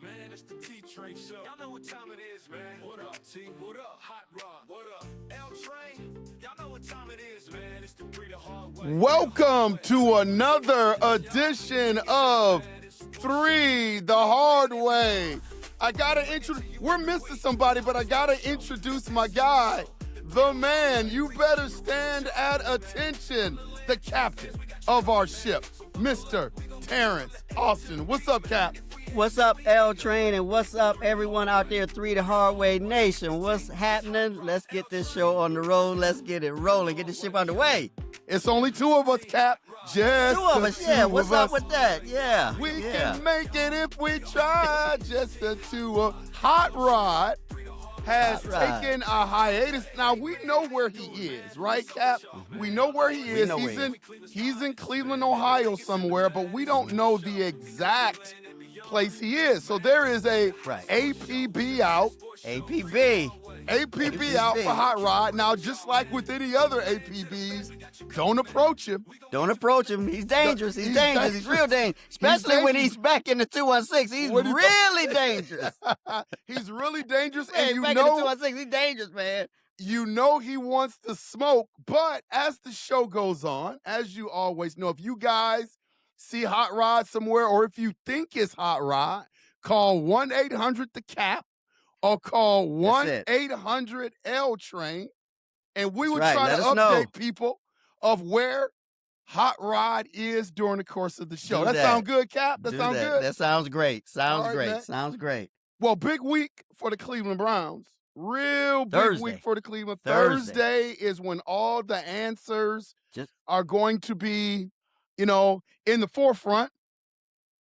Man, it's the T-Train Show. Y'all know what time it is, man. What up, T? What up? Hot Rod. What up? L-Train. Y'all know what time it is, man. It's the Three the Hard Way. Welcome to another edition of Three the Hard Way. I gotta introduce, we're missing somebody, but I gotta introduce my guy, the man. You better stand at attention, the captain of our ship, Mr. Terrence Austin. What's up, Cap? What's up, L-Train, and what's up, everyone out there, Three the Hard Way Nation? What's happening? Let's get this show on the road. Let's get it rolling. Get this ship underway. It's only two of us, Cap. Just two of us, yeah. What's up with that? Yeah. We can make it if we try. Just the two of Hot Rod has taken a hiatus. Now, we know where he is, right, Cap? We know where he is. He's in Cleveland, Ohio somewhere, but we don't know the exact place he is. So there is a APB out. APB out for Hot Rod. Now, just like with any other APBs, don't approach him. Don't approach him. He's dangerous. He's dangerous. He's real dangerous. Especially when he's back in the 216. He's really dangerous. He's really dangerous. Hey, and you back know, in the 216, he's dangerous, man. You know he wants to smoke, but as the show goes on, as you always know, if you guys see Hot Rod somewhere, or if you think it's Hot Rod, call 1-800-THE-CAP or call 1-800-L-TRAIN, and we will try to update people of where Hot Rod is during the course of the show. That sound good, Cap? That sound good? That sounds great. Sounds great. Man. Sounds great. Well, big week for the Cleveland Browns. Real big week for the Cleveland. Thursday is when all the answers are going to be, in the forefront.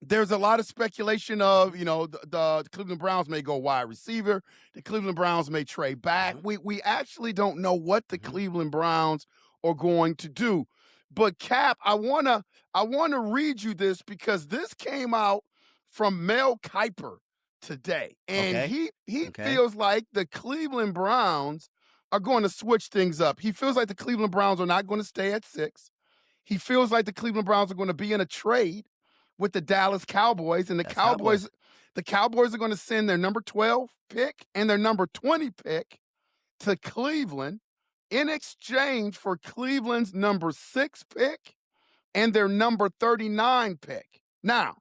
There's a lot of speculation of, the Cleveland Browns may go wide receiver. The Cleveland Browns may trade back. We actually don't know what the Cleveland Browns are going to do. But Cap, I wanna read you this because this came out from Mel Kiper today. And he feels like the Cleveland Browns are going to switch things up. He feels like the Cleveland Browns are not going to stay at 6. He feels like the Cleveland Browns are going to be in a trade with the Dallas Cowboys, and the Cowboys are going to send their number 12 pick and their number 20 pick to Cleveland in exchange for Cleveland's number 6 pick and their number 39 pick. Now,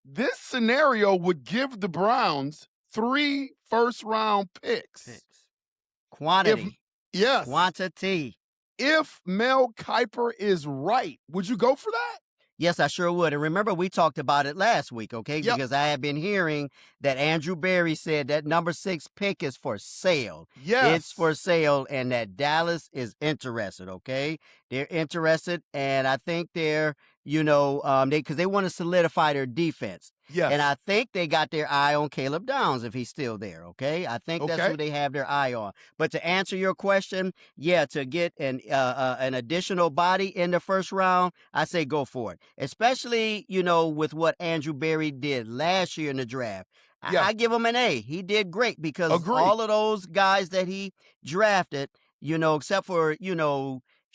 this scenario would give the Browns 3 first-round picks. Quantity. Yes. Quantity. If Mel Kiper is right, would you go for that? Yes, I sure would. And remember, we talked about it last week, okay? Yep. Because I had been hearing that Andrew Berry said that number 6 pick is for sale. Yes. It's for sale, and that Dallas is interested, okay? They're interested, and I think they're, because they want to solidify their defense. Yes. And I think they got their eye on Caleb Downs if he's still there, okay? I think that's who they have their eye on. But to answer your question, to get an additional body in the first round, I say go for it. Especially, with what Andrew Berry did last year in the draft. I give him an A. He did great because all of those guys that he drafted, except for,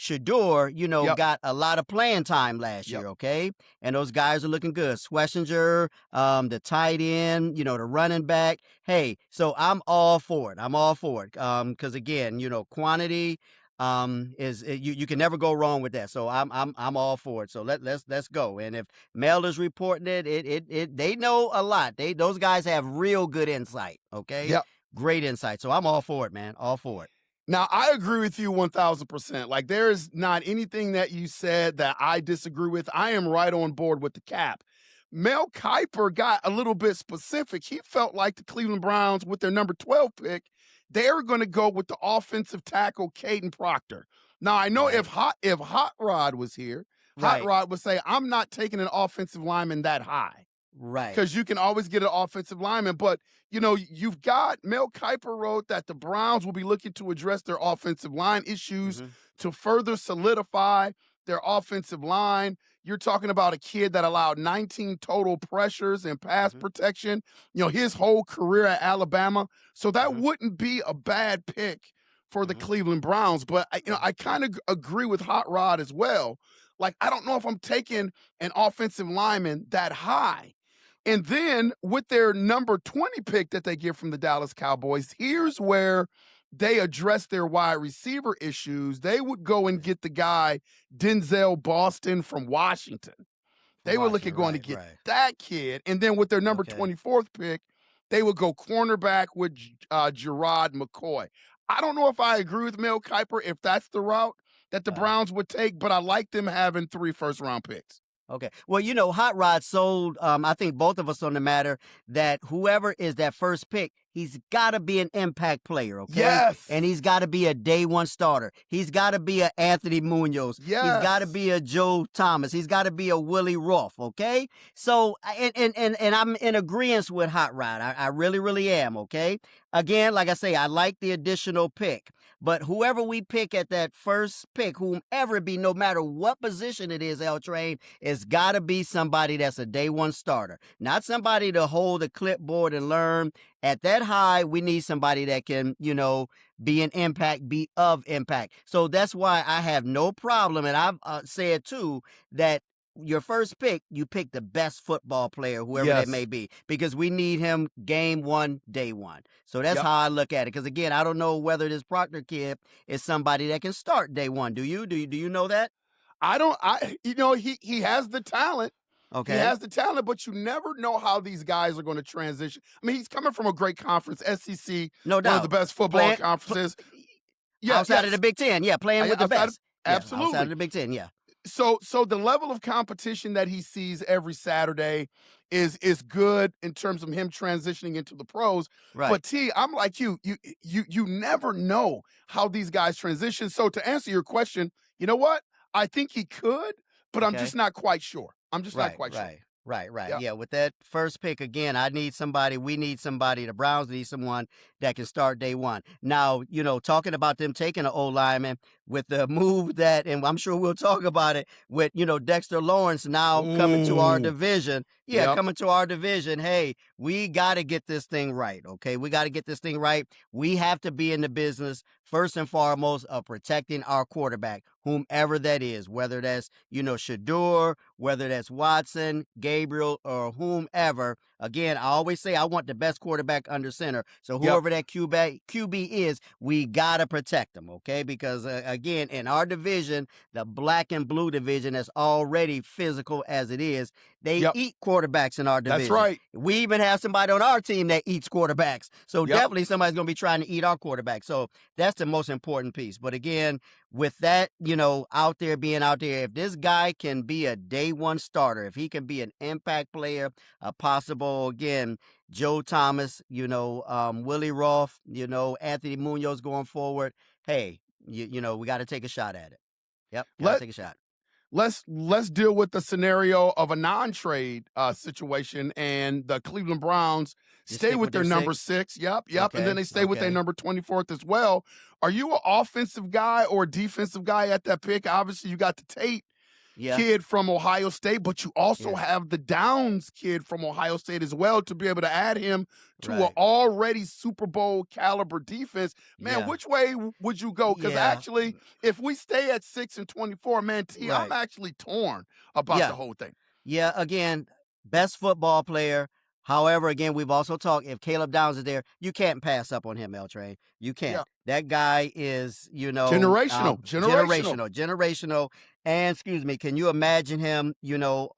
Shador, got a lot of playing time last year, okay? And those guys are looking good. Schlesinger, the tight end, the running back. Hey, so I'm all for it. Because again, quantity is you can never go wrong with that. So I'm all for it. So let's go. And if Mel is reporting it, they know a lot. Those guys have real good insight, okay? Yep. Great insight. So I'm all for it, man. All for it. Now, I agree with you 1,000%. Like, there is not anything that you said that I disagree with. I am right on board with the Cap. Mel Kiper got a little bit specific. He felt like the Cleveland Browns, with their number 12 pick, they were going to go with the offensive tackle, Caden Proctor. Now, I know if Hot Rod was here, Hot Rod would say, I'm not taking an offensive lineman that high. Right. Because you can always get an offensive lineman. But, you've got Mel Kiper wrote that the Browns will be looking to address their offensive line issues to further solidify their offensive line. You're talking about a kid that allowed 19 total pressures and pass protection, his whole career at Alabama. So that wouldn't be a bad pick for the Cleveland Browns. But, I kind of agree with Hot Rod as well. Like, I don't know if I'm taking an offensive lineman that high. And then with their number 20 pick that they get from the Dallas Cowboys, here's where they address their wide receiver issues. They would go and get the guy Denzel Boston from Washington. They would look at going to get that kid. And then with their number 24th pick, they would go cornerback with Gerard McCoy. I don't know if I agree with Mel Kiper if that's the route that the Browns would take, but I like them having 3 first-round picks. Okay. Well, Hot Rod sold, I think both of us on the matter, that whoever is that first pick, he's got to be an impact player, okay? Yes. And he's got to be a day one starter. He's got to be a Anthony Munoz. Yes. He's got to be a Joe Thomas. He's got to be a Willie Roth, okay? So, and I'm in agreement with Hot Rod. I really, really am, okay? Again, like I say, I like the additional pick. But whoever we pick at that first pick, whomever it be, no matter what position it is, L Train, it's got to be somebody that's a day one starter. Not somebody to hold a clipboard and learn. At that high, we need somebody that can, be an impact, be of impact. So that's why I have no problem, and I've said too, that your first pick, you pick the best football player, whoever that may be, because we need him game one, day one. So that's how I look at it. Because again, I don't know whether this Proctor kid is somebody that can start day one. Do you? Do you know that? He has the talent. Okay. He has the talent, but you never know how these guys are going to transition. I mean, he's coming from a great conference, SEC, no doubt, one of the best football conferences. Outside of the Big Ten, playing with the best. Absolutely. Outside of the Big Ten, So the level of competition that he sees every Saturday is good in terms of him transitioning into the pros. Right. But T, I'm like you never know how these guys transition. So to answer your question, you know what? I think he could, but I'm just not quite sure. I'm just not quite sure. Right. Yeah, with that first pick, again, we need somebody, the Browns need someone that can start day one. Now, talking about them taking an old lineman with the move that, and I'm sure we'll talk about it, with, Dexter Lawrence now coming to our division. Coming to our division. Hey, we got to get this thing right, okay? We got to get this thing right. We have to be in the business, first and foremost, of protecting our quarterback, whomever that is, whether that's, Shador, whether that's Watson, Gabriel, or whomever. Again, I always say I want the best quarterback under center. So whoever that QB is, we got to protect them, okay? Because, again, in our division, the black and blue division that's already physical as it is, they eat quarterbacks in our division. That's right. We even have somebody on our team that eats quarterbacks. So definitely somebody's going to be trying to eat our quarterback. So that's the most important piece. But again, with that, being out there, if this guy can be a day one starter, if he can be an impact player, a possible, again, Joe Thomas, Willie Roth, Anthony Munoz going forward, hey, we got to take a shot at it. Yep, got to take a shot. Let's deal with the scenario of a non-trade situation, and the Cleveland Browns stay with their number 6. Yep. Okay. And then they stay with their number 24th as well. Are you an offensive guy or a defensive guy at that pick? Obviously, you got the Tate kid from Ohio State, but you also have the Downs kid from Ohio State as well to be able to add him to an already Super Bowl caliber defense. Man, which way would you go? Because actually, if we stay at 6 and 24, man, T, I'm actually torn about the whole thing. Yeah, again, best football player. However, again, we've also talked, if Caleb Downs is there, you can't pass up on him, L Train. You can't. Yeah. That guy is, generational. And can you imagine him,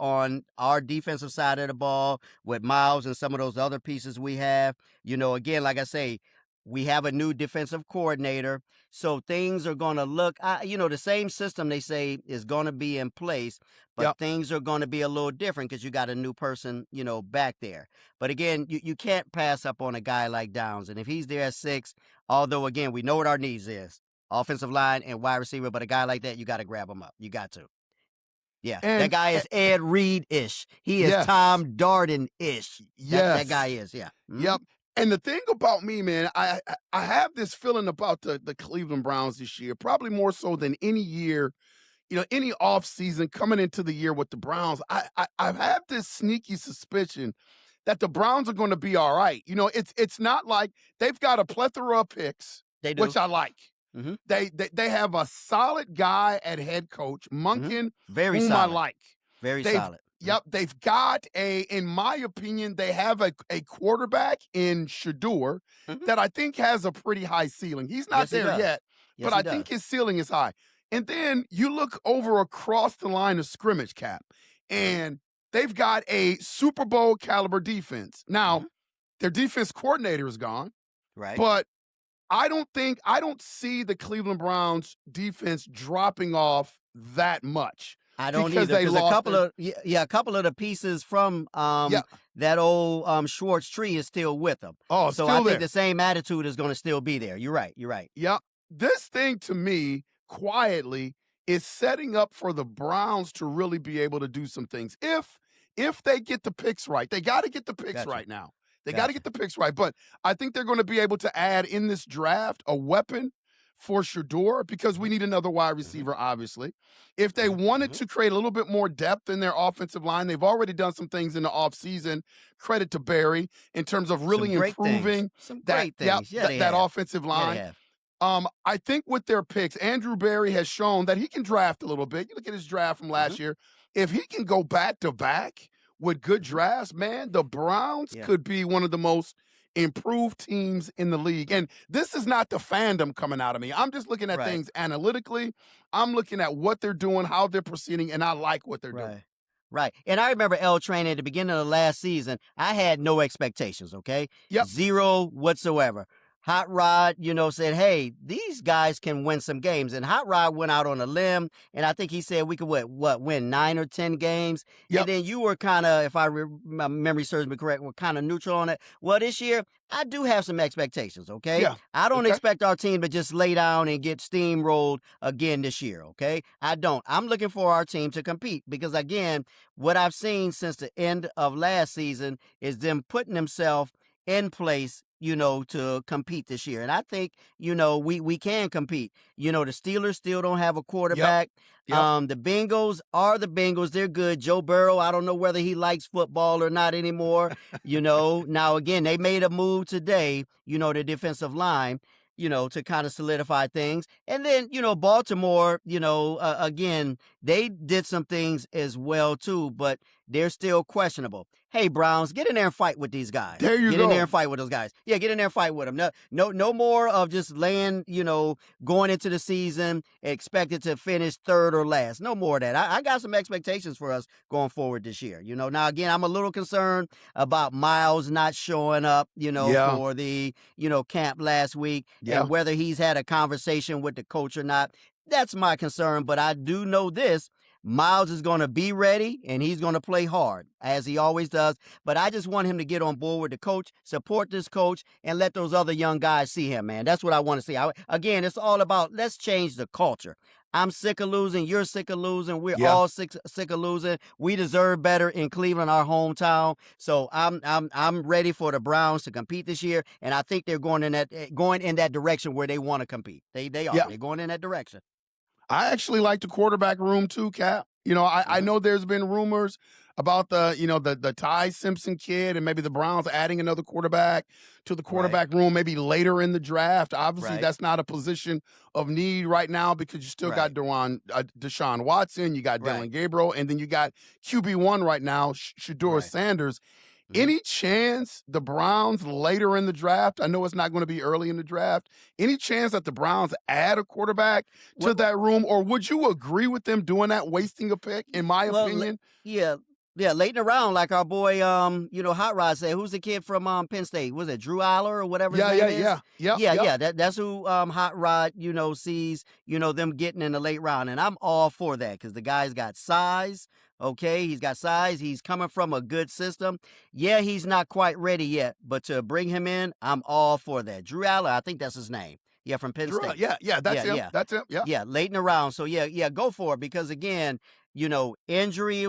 on our defensive side of the ball with Miles and some of those other pieces we have? Again, like I say, we have a new defensive coordinator. So things are going to look, the same system they say is going to be in place, but things are going to be a little different because you got a new person, back there. But again, you can't pass up on a guy like Downs. And if he's there at 6, although, again, we know what our needs is, offensive line and wide receiver, but a guy like that, you got to grab him up. You got to. Yeah, that guy is Ed Reed-ish. He is Tom Darden-ish. That guy is, Mm-hmm. Yep. And the thing about me, man, I have this feeling about the Cleveland Browns this year, probably more so than any year, any offseason coming into the year with the Browns. I've had this sneaky suspicion that the Browns are going to be all right. It's not like they've got a plethora of picks, they do. Which I like. Mm-hmm. They have a solid guy at head coach, Monken, Very whom solid. I like. Very solid. Yep, they've got in my opinion, they have a quarterback in Shador that I think has a pretty high ceiling. He's not Yes, he there does. yet, Yes, but he I think does. his ceiling is high. And then you look over across the line of scrimmage, Cap, and they've got a Super Bowl caliber defense. Now, their defense coordinator is gone, Right. but I don't see the Cleveland Browns defense dropping off that much. I don't because either, they because a lost couple their, of a couple of the pieces from that old Schwartz tree is still with them. Oh, So still I there. think the same attitude is going to still be there. You're right. You're right. Yeah. This thing to me, quietly, is setting up for the Browns to really be able to do some things. If they get the picks right, they got to get the picks right now. They got to get the picks right. But I think they're going to be able to add in this draft a weapon for Shador because we need another wide receiver, obviously. If they wanted to create a little bit more depth in their offensive line, they've already done some things in the offseason. Credit to Barry in terms of really improving that offensive line. I think with their picks, Andrew Barry has shown that he can draft a little bit. You look at his draft from last year. If he can go back to back with good drafts, man, the Browns could be one of the most improved teams in the league. And this is not the fandom coming out of me. I'm just looking at things analytically. I'm looking at what they're doing, how they're proceeding, and I like what they're doing. Right. And I remember L Train at the beginning of the last season, I had no expectations, okay? Yep. Zero whatsoever. Hot Rod, said, hey, these guys can win some games. And Hot Rod went out on a limb, and I think he said we could, win 9 or 10 games? Yep. And then you were kind of, if my memory serves me correct, were kind of neutral on it. Well, this year, I do have some expectations, okay? Yeah. I don't expect our team to just lay down and get steamrolled again this year, okay? I don't. I'm looking for our team to compete because, again, what I've seen since the end of last season is them putting themselves in place to compete this year. And I think, we can compete. The Steelers still don't have a quarterback. Yep. The Bengals are the Bengals. They're good. Joe Burrow, I don't know whether he likes football or not anymore. Now, again, they made a move today, the defensive line, to kind of solidify things. And then, Baltimore, again, they did some things as well, too, but they're still questionable. Hey, Browns, get in there and fight with these guys. There you go. Get in there and fight with those guys. Yeah, get in there and fight with them. No more of just laying, going into the season, expected to finish third or last. No more of that. I got some expectations for us going forward this year. Now, again, I'm a little concerned about Miles not showing up, for the, camp last week and whether he's had a conversation with the coach or not. That's my concern, but I do know this. Miles is going to be ready, and he's going to play hard, as he always does. But I just want him to get on board with the coach, support this coach, and let those other young guys see him, man. That's what I want to see. Again, it's all about let's change the culture. I'm sick of losing. You're sick of losing. We're all sick of losing. We deserve better in Cleveland, our hometown. So I'm ready for the Browns to compete this year, and I think they're going in that direction where they want to compete. They are. They're going in that direction. I actually like the quarterback room too, Cap. I know there's been rumors about the Ty Simpson kid and maybe the Browns adding another quarterback to the quarterback room maybe later in the draft. Obviously, that's not a position of need right now because you still got Deshaun Watson, you got Dylan Gabriel, and then you got QB1 right now, Shador Sanders. Any chance the Browns later in the draft, I know it's not going to be early in the draft, any chance that the Browns add a quarterback to that room? Or would you agree with them doing that, wasting a pick, in my opinion? Yeah, late in the round, like our boy, Hot Rod said, who's the kid from Penn State? Was it Drew Aller or whatever his name is? Yeah. That's who Hot Rod, sees, them getting in the late round. And I'm all for that because the guy's got size. Okay, he's got size. He's coming from a good system. Yeah, he's not quite ready yet, but to bring him in, I'm all for that. Drew Aller, I think that's his name. Yeah, from Penn State. That's him. That's him. Yeah, late in the round. So go for it because again, injury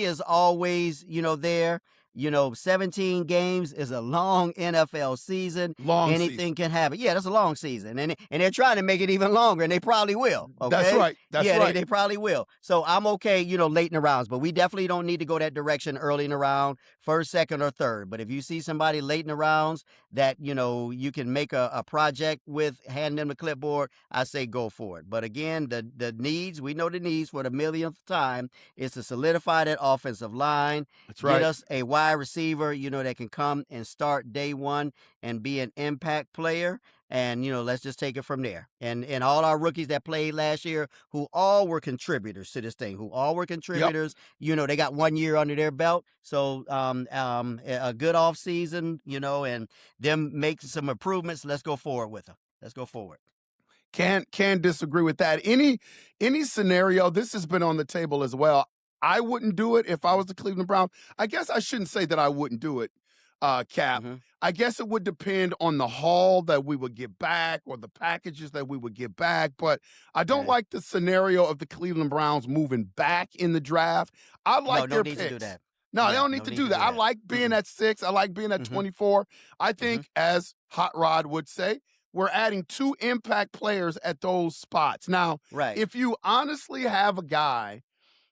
is always, there. 17 games is a long NFL season. Anything can happen. Yeah, that's a long season. And they're trying to make it even longer, and they probably will. Okay? That's right. That's right. They probably will. So I'm okay, late in the rounds, but we definitely don't need to go that direction early in the round, first, second, or third. But if you see somebody late in the rounds that, you can make a project with, hand them the clipboard, I say go for it. But again, the needs, we know the needs for the millionth time is to solidify that offensive line. That's right. Get us a wide receiver, that can come and start day one and be an impact player. And, let's just take it from there. And all our rookies that played last year, who all were contributors to this thing, they got 1 year under their belt. So a good offseason, and them make some improvements. Let's go forward with them. Let's go forward. Can't disagree with that. Any scenario, this has been on the table as well. I wouldn't do it if I was the Cleveland Browns. I guess I shouldn't say that I wouldn't do it, Cap. Mm-hmm. I guess it would depend on the haul that we would get back or the packages that we would get back. But I don't like the scenario of the Cleveland Browns moving back in the draft. I like their picks. To do that. No, they don't need to do that. I like being at 6. I like being at 24. I think, as Hot Rod would say, we're adding 2 impact players at those spots. Now, if you honestly have a guy,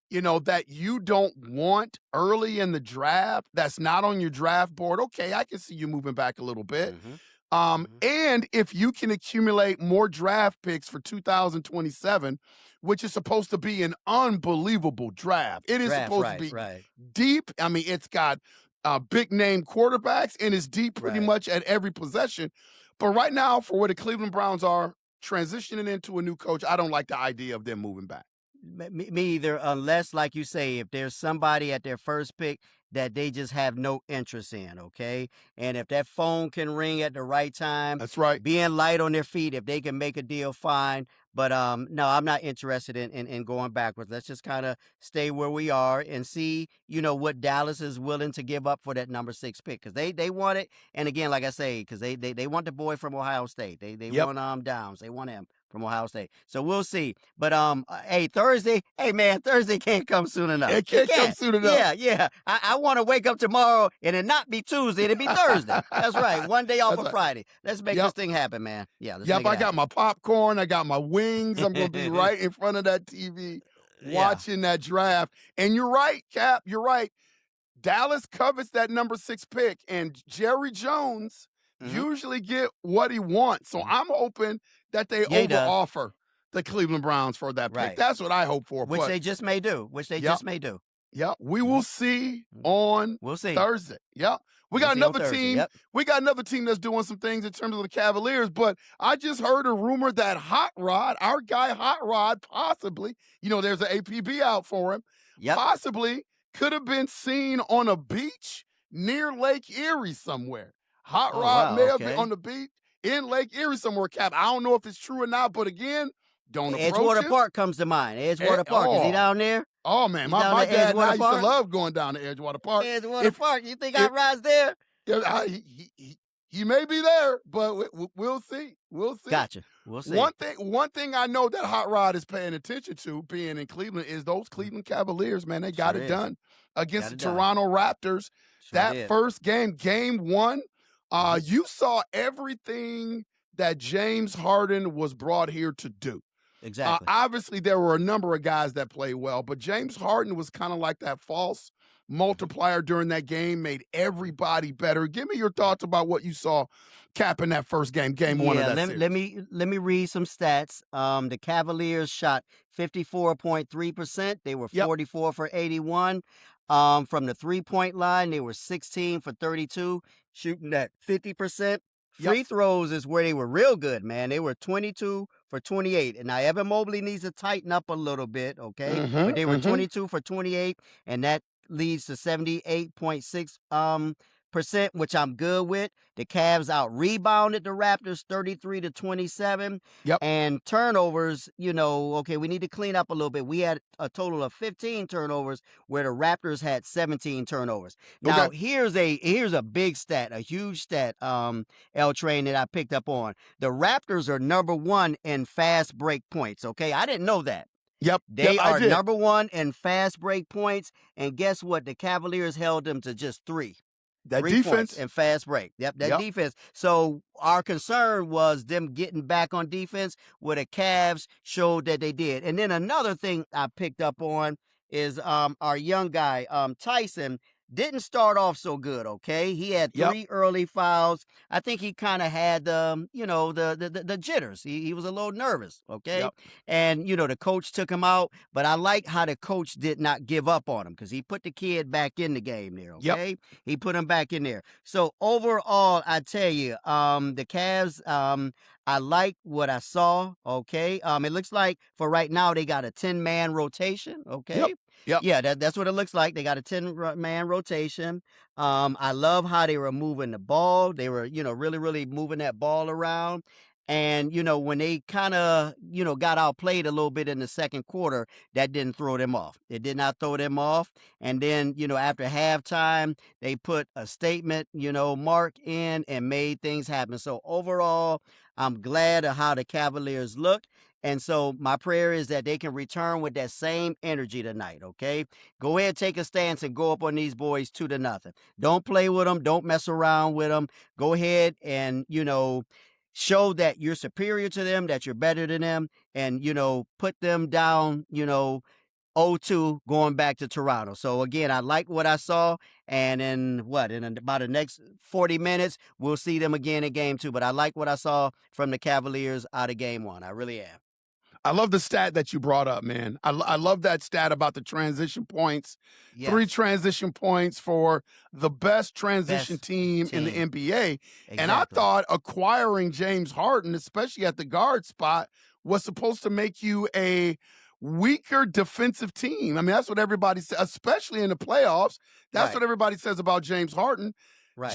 that you don't want early in the draft, that's not on your draft board, okay, I can see you moving back a little bit. And if you can accumulate more draft picks for 2027, which is supposed to be an unbelievable draft. It is supposed to be deep. I mean, it's got big name quarterbacks and it's deep pretty much at every possession. But right now, for where the Cleveland Browns are transitioning into a new coach, I don't like the idea of them moving back. Me either, unless, like you say, if there's somebody at their first pick that they just have no interest in, okay? And if that phone can ring at the right time, that's right. Being light on their feet, if they can make a deal, fine. But no, I'm not interested in going backwards. Let's just kind of stay where we are and see, what Dallas is willing to give up for that number 6 pick, because they want it. And again, like I say, because they want the boy from Ohio State. They want Downs. They want him from Ohio State. So we'll see. But Thursday can't come soon enough. It can't come soon enough. Yeah. I want to wake up tomorrow and it not be Tuesday, it'll be Thursday. That's right. One day off of Friday. Let's make this thing happen, man. Yeah. I got my popcorn. I got my wings. I'm going to be right in front of that TV watching that draft. And you're right, Cap. You're right. Dallas covets that number 6 pick, and Jerry Jones usually get what he wants. So I'm hoping that they overoffer the Cleveland Browns for that pick. That's what I hope for. Which they just may do. Yeah, we will see on Thursday. Yeah. We got another team. We got another team that's doing some things in terms of the Cavaliers, but I just heard a rumor that Hot Rod, our guy Hot Rod, possibly, there's an APB out for him, possibly could have been seen on a beach near Lake Erie somewhere. Hot Rod may have been on the beach in Lake Erie somewhere, Cap. I don't know if it's true or not, but again, don't approach Edgewater Park comes to mind. Edgewater Park. Is he down there? Oh, man. My dad and I used to love going down to Edgewater Park. Park. You think Hot Rod's there? Yeah, he may be there, but we'll see. We'll see. Gotcha. We'll see. One thing I know that Hot Rod is paying attention to, being in Cleveland, is those Cleveland Cavaliers, man. They got it done against the Toronto Raptors. First game, game 1, you saw everything that James Harden was brought here to do. Exactly. Obviously, there were a number of guys that played well, but James Harden was kind of like that false multiplier during that game, made everybody better. Give me your thoughts about what you saw capping that first game, game 1 of that series. Let me read some stats. The Cavaliers shot 54.3%. They were 44 for 81. From the 3-point line, they were 16 for 32, shooting at 50%. Free throws is where they were real good, man. They were 22 for 28. And now Evan Mobley needs to tighten up a little bit, okay? But they were 22 for 28, and that leads to 78.6%, which I'm good with. The Cavs out-rebounded the Raptors 33 to 27. And turnovers, okay, we need to clean up a little bit. We had a total of 15 turnovers where the Raptors had 17 turnovers. Now, here's a big stat, a huge stat, L Train, that I picked up on. The Raptors are number 1 in fast break points, okay? I didn't know that. They are number 1 in fast break points, and guess what? The Cavaliers held them to just 3. That 3 defense. points and fast break. That defense. So our concern was them getting back on defense, where the Cavs showed that they did. And then another thing I picked up on is our young guy, Tyson, didn't start off so good, okay? He had 3 early fouls. I think he kind of had the jitters. He was a little nervous, okay? And the coach took him out, but I like how the coach did not give up on him, because he put the kid back in the game there, okay? He put him back in there. So overall, I tell you, the Cavs, I like what I saw, okay? It looks like for right now they got a 10-man rotation, okay? Yeah, that's what it looks like. They got a 10-man rotation. I love how they were moving the ball. They were, really, really moving that ball around. And, when they kind of, got outplayed a little bit in the second quarter, that didn't throw them off. It did not throw them off. And then, after halftime, they put a statement, mark in and made things happen. So overall, I'm glad of how the Cavaliers look. And so my prayer is that they can return with that same energy tonight, okay? Go ahead, take a stance, and go up on these boys 2-0. Don't play with them. Don't mess around with them. Go ahead and, show that you're superior to them, that you're better than them, and, put them down, 0-2 going back to Toronto. So, again, I like what I saw. And in about the next 40 minutes, we'll see them again in game 2. But I like what I saw from the Cavaliers out of game 1. I really am. I love the stat that you brought up, man. I love that stat about the transition points. Yes. 3 transition points for the best transition team in the NBA. Exactly. And I thought acquiring James Harden, especially at the guard spot, was supposed to make you a weaker defensive team. I mean, that's what everybody says, especially in the playoffs. That's what everybody says about James Harden. Right.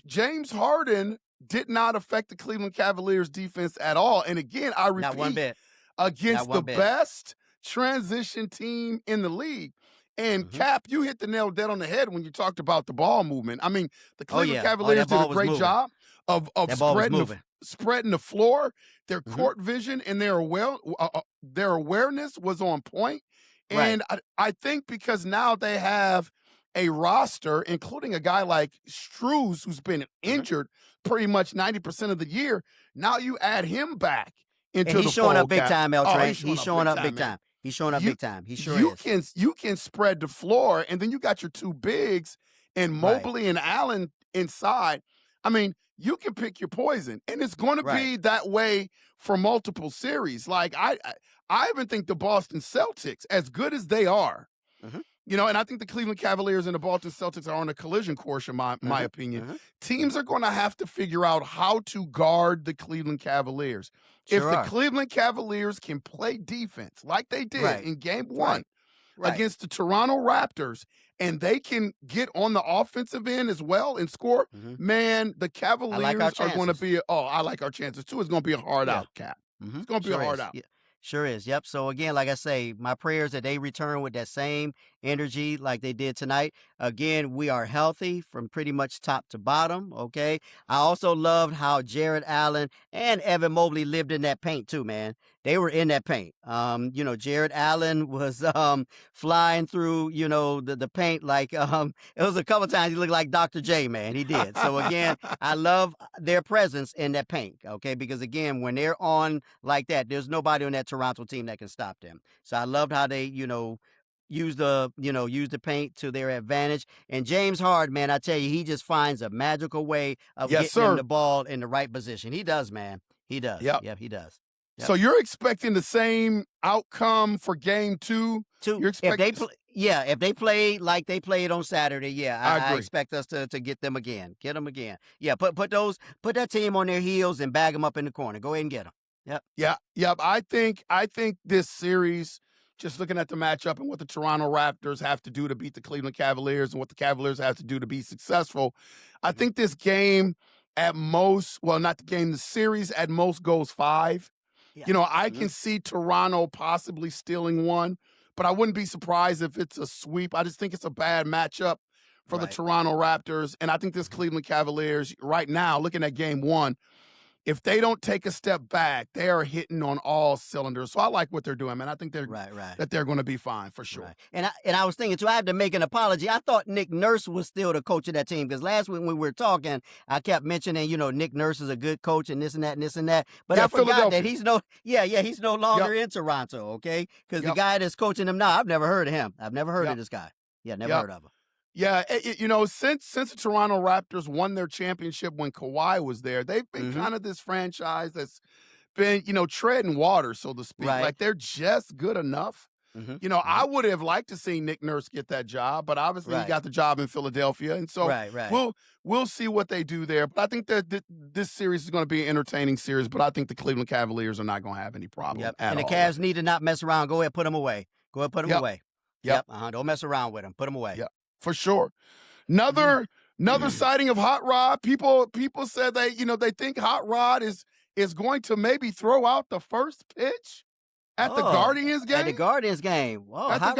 James Harden did not affect the Cleveland Cavaliers defense at all. And again, I repeat, not one bit. Against the best transition team in the league. And Cap, you hit the nail dead on the head when you talked about the ball movement. I mean, the Cleveland Cavaliers did a great job of spreading the floor. Their court vision and their awareness was on point. And I think because now they have a roster, including a guy like Struz, who's been injured pretty much 90% of the year, now you add him back. And he's showing up big time, El Trey. He's showing up big time. He's showing up big time. He sure is. You can spread the floor, and then you got your 2 bigs and Mobley and Allen inside. I mean, you can pick your poison, and it's going to be that way for multiple series. Like I even think the Boston Celtics, as good as they are, and I think the Cleveland Cavaliers and the Boston Celtics are on a collision course, in my opinion. Teams are going to have to figure out how to guard the Cleveland Cavaliers. If the Cleveland Cavaliers can play defense like they did in game 1 against the Toronto Raptors, and they can get on the offensive end as well and score, man, the Cavaliers are going to be I like our chances too. It's going to be a hard out, Cap. It's going to be a hard out. Yeah. Sure is. Yep. So again, like I say, my prayers that they return with that same energy like they did tonight. Again, we are healthy from pretty much top to bottom. Okay. I also loved how Jared Allen and Evan Mobley lived in that paint too, man. They were in that paint. Jared Allen was flying through, the paint like it was a couple times he looked like Dr. J, man. He did. So again, I love their presence in that paint. Okay, because again, when they're on like that, there's nobody on that Toronto team that can stop them. So I loved how they, use the paint to their advantage. And James Harden, man, I tell you, he just finds a magical way of getting them the ball in the right position. He does, man. He does. Yep, he does. Yep. So you're expecting the same outcome for game 2? You're expecting if they play like they played on Saturday, I expect us to get them again. Get them again. Yeah, put that team on their heels and bag them up in the corner. Go ahead and get them. Yep. Yep. I think this series, just looking at the matchup and what the Toronto Raptors have to do to beat the Cleveland Cavaliers and what the Cavaliers have to do to be successful, I think this game at most, the series at most goes 5. Yeah. I can see Toronto possibly stealing 1, but I wouldn't be surprised if it's a sweep. I just think it's a bad matchup for the Toronto Raptors. And I think this Cleveland Cavaliers right now, looking at game 1, if they don't take a step back, they are hitting on all cylinders. So I like what they're doing, man. I think that they're going to be fine for sure. Right. And I was thinking too, I had to make an apology. I thought Nick Nurse was still the coach of that team because last week when we were talking, I kept mentioning, Nick Nurse is a good coach and this and that and this and that. But I forgot that he's no longer in Toronto, okay? Because the guy that's coaching him now, I've never heard of him. I've never heard of this guy. Yeah, never heard of him. Yeah, since the Toronto Raptors won their championship when Kawhi was there, they've been kind of this franchise that's been, treading water, so to speak. Right. Like they're just good enough. I would have liked to see Nick Nurse get that job, but obviously he got the job in Philadelphia, and so we'll see what they do there. But I think that this series is going to be an entertaining series. But I think the Cleveland Cavaliers are not going to have any problem at all. And the Cavs need to not mess around. Go ahead, put them away. Go ahead, put them away. Yep. Don't mess around with them. Put them away. Yep. For sure. Another sighting of Hot Rod. People said they think Hot Rod is going to maybe throw out the first pitch at the Guardians game. At the Guardians game. Whoa, Hot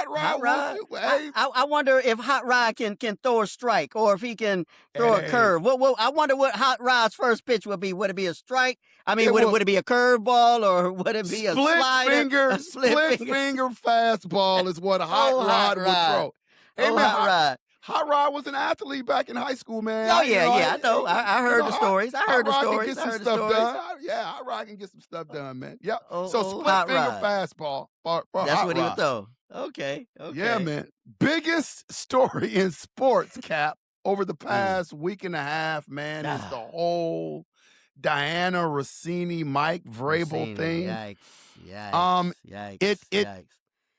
Rod. Hey. I wonder if Hot Rod can throw a strike or if he can throw a curve. Well, I wonder what Hot Rod's first pitch would be. Would it be a strike? I mean, would it be a curveball or would it be a slider? Split finger fastball is what Hot Rod would throw. Hey, man, Hot Rod was an athlete back in high school, man. Oh, I know. I heard the stories. I heard the stories. Can get some stuff done. Yeah, Hot Rod can get some stuff done, man. Yep. So split finger fastball. That's what he would throw. Okay. Yeah, man. Biggest story in sports, Cap, over the past week and a half, man, is the whole Diana Rossini, Mike Vrabel thing. Yikes.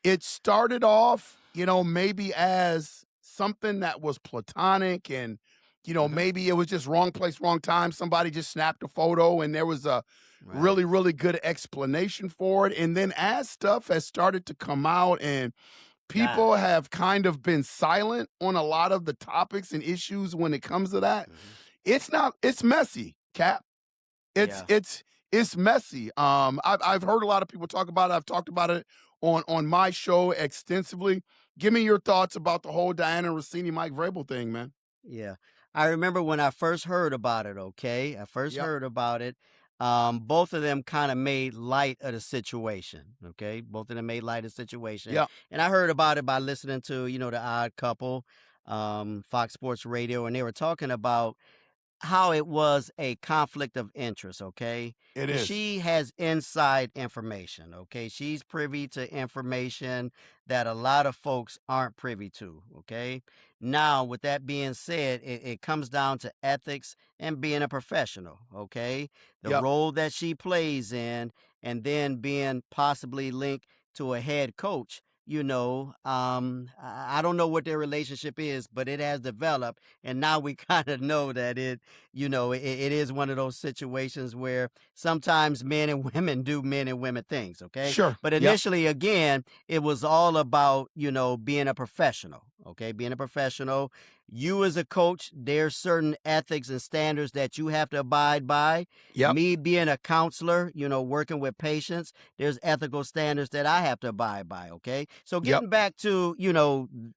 It started off, maybe as something that was platonic and, maybe it was just wrong place, wrong time. Somebody just snapped a photo and there was a really, really good explanation for it. And then as stuff has started to come out and people have kind of been silent on a lot of the topics and issues when it comes to that, it's messy, Cap. It's messy. I've heard a lot of people talk about it. I've talked about it on my show extensively. Give me your thoughts about the whole Diana Rossini, Mike Vrabel thing, man. Yeah. I remember when I first heard about it, okay? Heard about it. Both of them kind of made light of the situation, okay? Both of them made light of the situation. Yeah. And I heard about it by listening to, The Odd Couple, Fox Sports Radio, and they were talking about how it was a conflict of interest, okay? It is. She has inside information, okay? She's privy to information that a lot of folks aren't privy to, okay? Now, with that being said, it comes down to ethics and being a professional, okay? The role that she plays in, and then being possibly linked to a head coach. I don't know what their relationship is, but it has developed. And now we kind of know that it is one of those situations where sometimes men and women do men and women things. Okay. Sure. But initially, again, it was all about, being a professional. Okay. Being a professional. You as a coach, there's certain ethics and standards that you have to abide by. Yep. Me being a counselor, working with patients, there's ethical standards that I have to abide by, okay? So getting back to,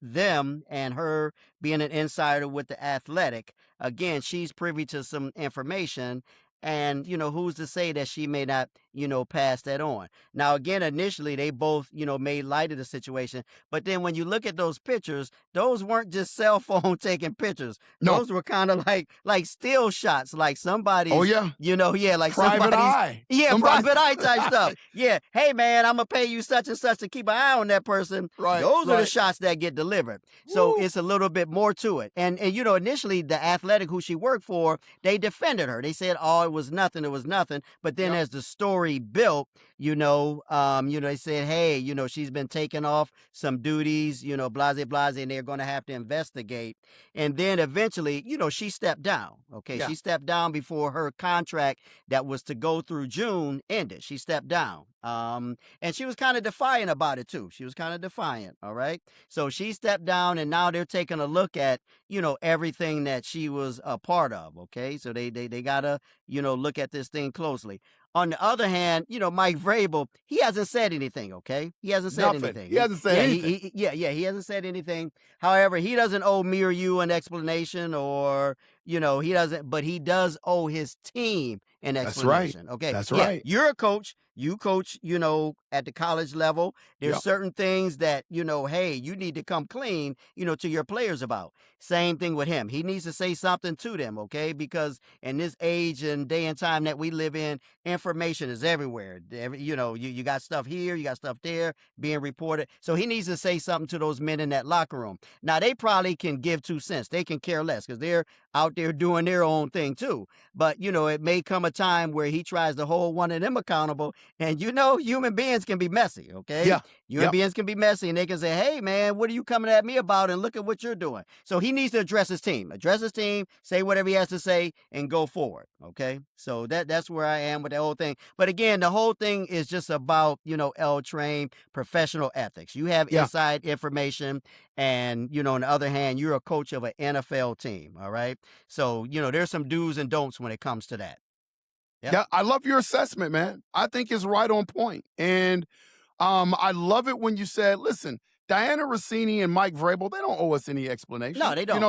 them and her being an insider with the Athletic, again, she's privy to some information. And, who's to say that she may not, pass that on? Now, again, initially, they both, made light of the situation. But then when you look at those pictures, those weren't just cell phone taking pictures. No. Those were kind of like still shots, like somebody's, like private eye. Yeah, private eye type stuff. Yeah. Hey, man, I'm going to pay you such and such to keep an eye on that person. Right. Those are the shots that get delivered. So it's a little bit more to it. And initially, the Athletic who she worked for, they defended her. They said, it was nothing. But then as the story built, they said, hey, she's been taking off some duties, blase, and they're going to have to investigate. And then eventually, she stepped down. Okay. Yeah. She stepped down before her contract that was to go through June ended. She stepped down. And she was kind of defiant about it too. She was kind of defiant. All right. So she stepped down and now they're taking a look at, everything that she was a part of. Okay. So they gotta, look at this thing closely. On the other hand, Mike Vrabel, he hasn't said anything, okay? He hasn't said Nothing. anything. He hasn't said anything. He hasn't said anything. However, he doesn't owe me or you an explanation or, he doesn't, but he does owe his team an explanation. That's right. Okay. That's right. You're a coach. You coach, at the college level. There's certain things that, hey, you need to come clean, to your players about. Same thing with him. He needs to say something to them, okay? Because in this age and day and time that we live in, information is everywhere. You got stuff here, you got stuff there being reported. So he needs to say something to those men in that locker room. Now, they probably can give 2 cents. They can care less because they're out there doing their own thing too. But, it may come a time where he tries to hold one of them accountable. And human beings can be messy, okay? Yeah. Human beings can be messy, and they can say, hey, man, what are you coming at me about? And look at what you're doing. So he needs to address his team. Say whatever he has to say, and go forward, okay? So that's where I am with the whole thing. But again, the whole thing is just about, L Train, professional ethics. You have inside information, and, on the other hand, you're a coach of an NFL team, all right? So, there's some do's and don'ts when it comes to that. Yep. Yeah, I love your assessment, man. I think it's right on point. And I love it when you said, listen, Diana Rossini and Mike Vrabel, they don't owe us any explanation. No, they don't.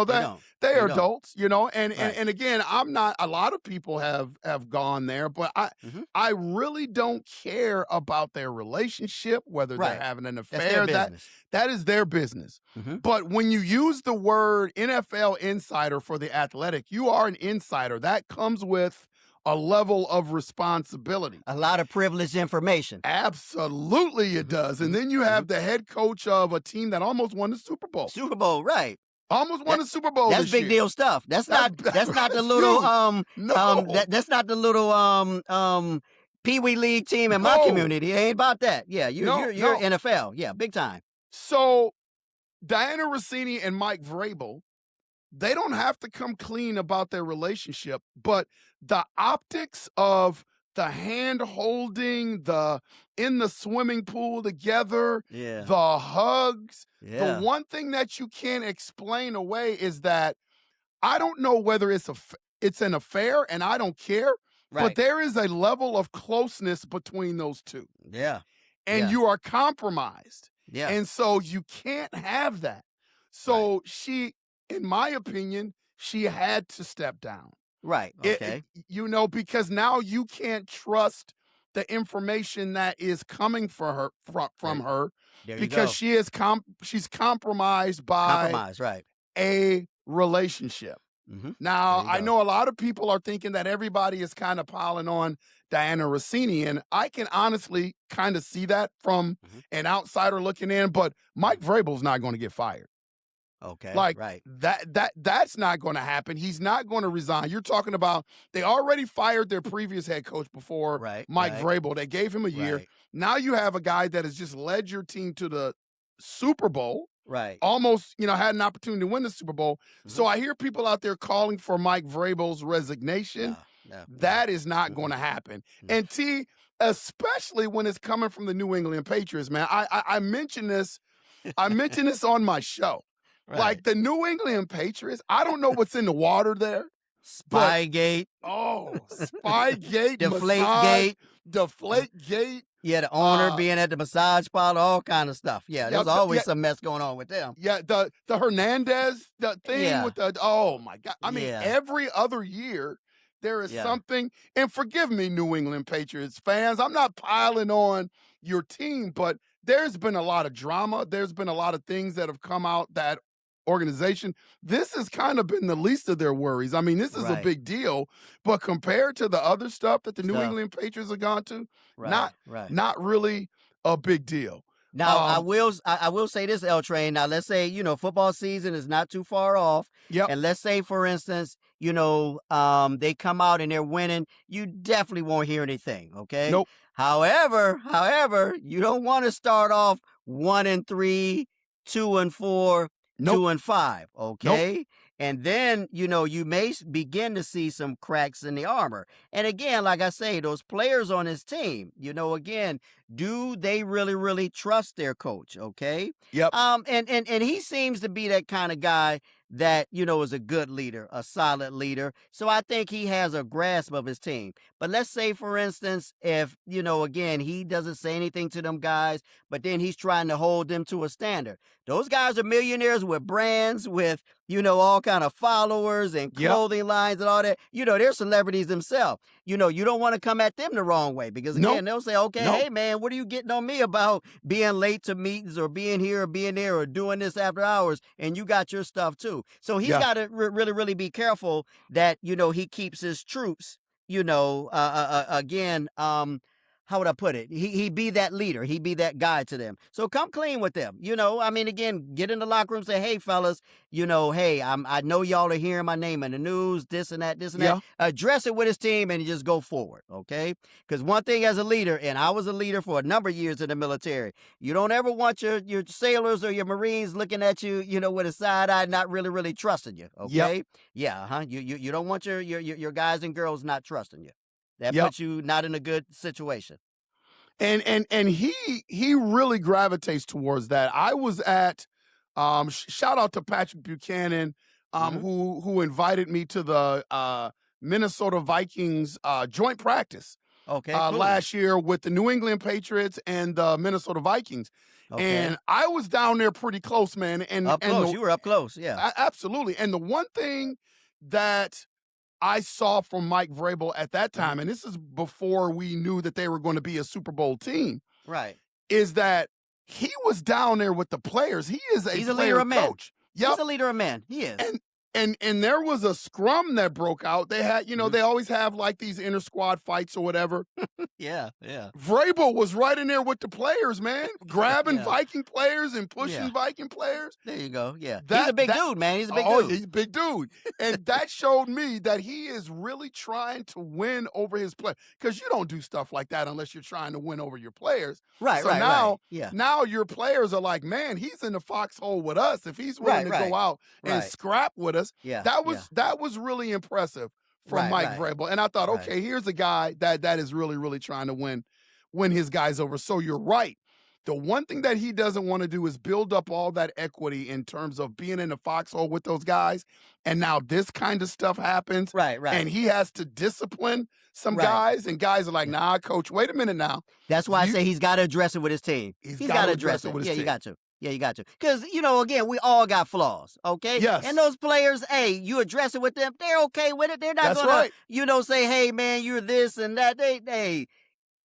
They are adults, and again, I'm not, a lot of people have gone there, but I really don't care about their relationship, whether they're having an affair. That is their business. But when you use the word NFL insider for The Athletic, you are an insider. That comes with a level of responsibility. A lot of privileged information. Absolutely it does. And then you have the head coach of a team that almost won the Super Bowl. Super Bowl, right. Almost won the Super Bowl That's this big year. deal stuff. That's not the little that's not the little Pee Wee League team in my community. It ain't about that. Yeah, you're NFL. Yeah, big time. So Diana Rossini and Mike Vrabel, they don't have to come clean about their relationship, but the optics of the hand holding, the in the swimming pool together, the hugs, the one thing that you can't explain away is that I don't know whether it's an affair, and I don't care, but there is a level of closeness between those two. Yeah. And you are compromised. Yeah. And so you can't have that. So she, in my opinion, she had to step down. Right. Okay. Because now you can't trust the information that is coming from her because she's compromised by a relationship. Now, I know a lot of people are thinking that everybody is kind of piling on Diana Rossini, and I can honestly kind of see that from an outsider looking in, but Mike Vrabel's not going to get fired. Okay. That's not going to happen. He's not going to resign. You're talking about they already fired their previous head coach before Mike Vrabel. They gave him a year. Now you have a guy that has just led your team to the Super Bowl. Almost, had an opportunity to win the Super Bowl. So I hear people out there calling for Mike Vrabel's resignation. That is not going to happen. And T, especially when it's coming from the New England Patriots, man. I mentioned this. I mentioned this on my show. Like the New England Patriots, I don't know what's in the water there. Spygate. Spygate. Deflategate. Deflategate. Yeah, the owner being at the massage parlor, all kind of stuff. Yeah, there's always some mess going on with them. Yeah, the Hernandez thing with oh my God. I mean, every other year there is something, and forgive me, New England Patriots fans, I'm not piling on your team, but there's been a lot of drama. There's been a lot of things that have come out that organization. This has kind of been the least of their worries. I mean, this is a big deal, but compared to the other stuff that the New England Patriots have gone to, not really a big deal. Now, I will say this, L Train. Now, let's say, football season is not too far off. And let's say, for instance, they come out and they're winning. You definitely won't hear anything. Okay. Nope. However, you don't want to start off 1-3, 2-4, 2-5. Okay. Nope. And then, you may begin to see some cracks in the armor. And again, like I say, those players on his team, again, do they really, really trust their coach? Okay. Yep. And he seems to be that kind of guy that, is a good leader, a solid leader. So I think he has a grasp of his team. But let's say, for instance, if, again, he doesn't say anything to them guys, but then he's trying to hold them to a standard. Those guys are millionaires with brands, with, all kind of followers and clothing lines and all that. They're celebrities themselves. You don't want to come at them the wrong way because, again, they'll say, okay, hey, man, what are you getting on me about being late to meetings or being here or being there or doing this after hours? And you got your stuff, too. So he's got to really, really be careful that, he keeps his troops, again, how would I put it? He be that leader. He be that guy to them. So come clean with them. Again, get in the locker room, say, hey, fellas, hey, I know y'all are hearing my name in the news, this and that. Address it with his team and just go forward, okay? Because one thing as a leader, and I was a leader for a number of years in the military, you don't ever want your sailors or your Marines looking at you, with a side eye, not really, really trusting you, okay? Yeah, You don't want your guys and girls not trusting you. That puts you not in a good situation. And he really gravitates towards that. I was at shout out to Patrick Buchanan, who invited me to the Minnesota Vikings joint practice cool. last year with the New England Patriots and the Minnesota Vikings. Okay. And I was down there pretty close, man. And up close, you were up close, yeah. Absolutely. And the one thing that I saw from Mike Vrabel at that time, and this is before we knew that they were going to be a Super Bowl team, right? Is that he was down there with the players. He's a leader of men. Coach. Yep. He's a leader of men. He is. And there was a scrum that broke out. They had, they always have like these inter squad fights or whatever. Yeah. Vrabel was right in there with the players, man, grabbing Viking players and pushing Viking players. There you go. Yeah, he's a big dude, man. He's a big dude. He's a big dude, and that showed me that he is really trying to win over his players. Because you don't do stuff like that unless you're trying to win over your players. Right. So now, now your players are like, man, he's in the foxhole with us. If he's willing to go out and scrap with us. Yeah, that was really impressive from Mike Vrabel. And I thought, okay, here's a guy that is really, really trying to win his guys over. So you're right. The one thing that he doesn't want to do is build up all that equity in terms of being in the foxhole with those guys. And now this kind of stuff happens. Right. And he has to discipline some guys, and guys are like, nah, coach, wait a minute now. That's why I say he's got to address it with his team. He's got to address it with his team. You got to. Yeah, you got to. Because, again, we all got flaws, okay? Yes. And those players, hey, you address it with them, they're okay with it. They're not going to, say, hey, man, you're this and that. Hey,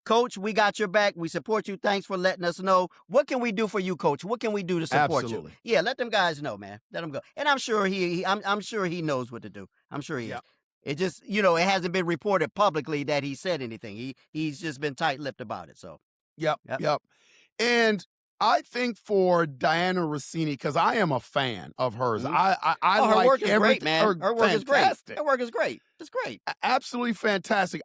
coach, we got your back. We support you. Thanks for letting us know. What can we do for you, coach? What can we do to support you? Yeah, let them guys know, man. Let them go. And I'm sure I'm sure he knows what to do. I'm sure he is. It just, it hasn't been reported publicly that he said anything. He's just been tight-lipped about it, so. Yep. And I think for Diana Rossini, because I am a fan of hers. I her like work is great, man. Her work is great. Her work is great. It's great. Absolutely fantastic.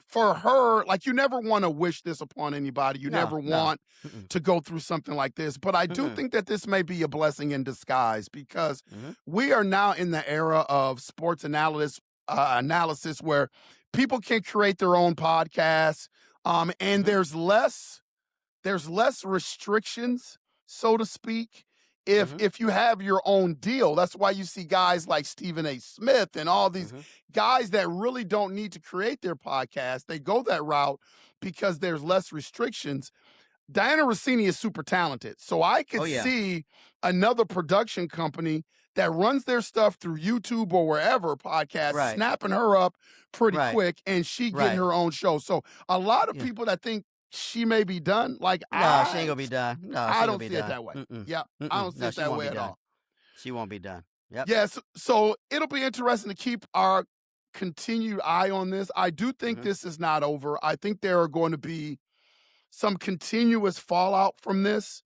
For her, like, you never want to wish this upon anybody. You never want to go through something like this. But I do think that this may be a blessing in disguise because we are now in the era of sports analysis where people can create their own podcasts, and there's less restrictions, so to speak, if you have your own deal. That's why you see guys like Stephen A. Smith and all these guys that really don't need to create their podcast. They go that route because there's less restrictions. Diana Rossini is super talented. So I could see another production company that runs their stuff through YouTube or wherever podcast, snapping her up pretty quick, and she getting her own show. So a lot of people that think she may be done. Like, no, she ain't gonna be done. No, I don't see it that way. Yeah, I don't see it that way at all. She won't be done. Yep. Yes. So it'll be interesting to keep our continued eye on this. I do think this is not over. I think there are going to be some continuous fallout from this.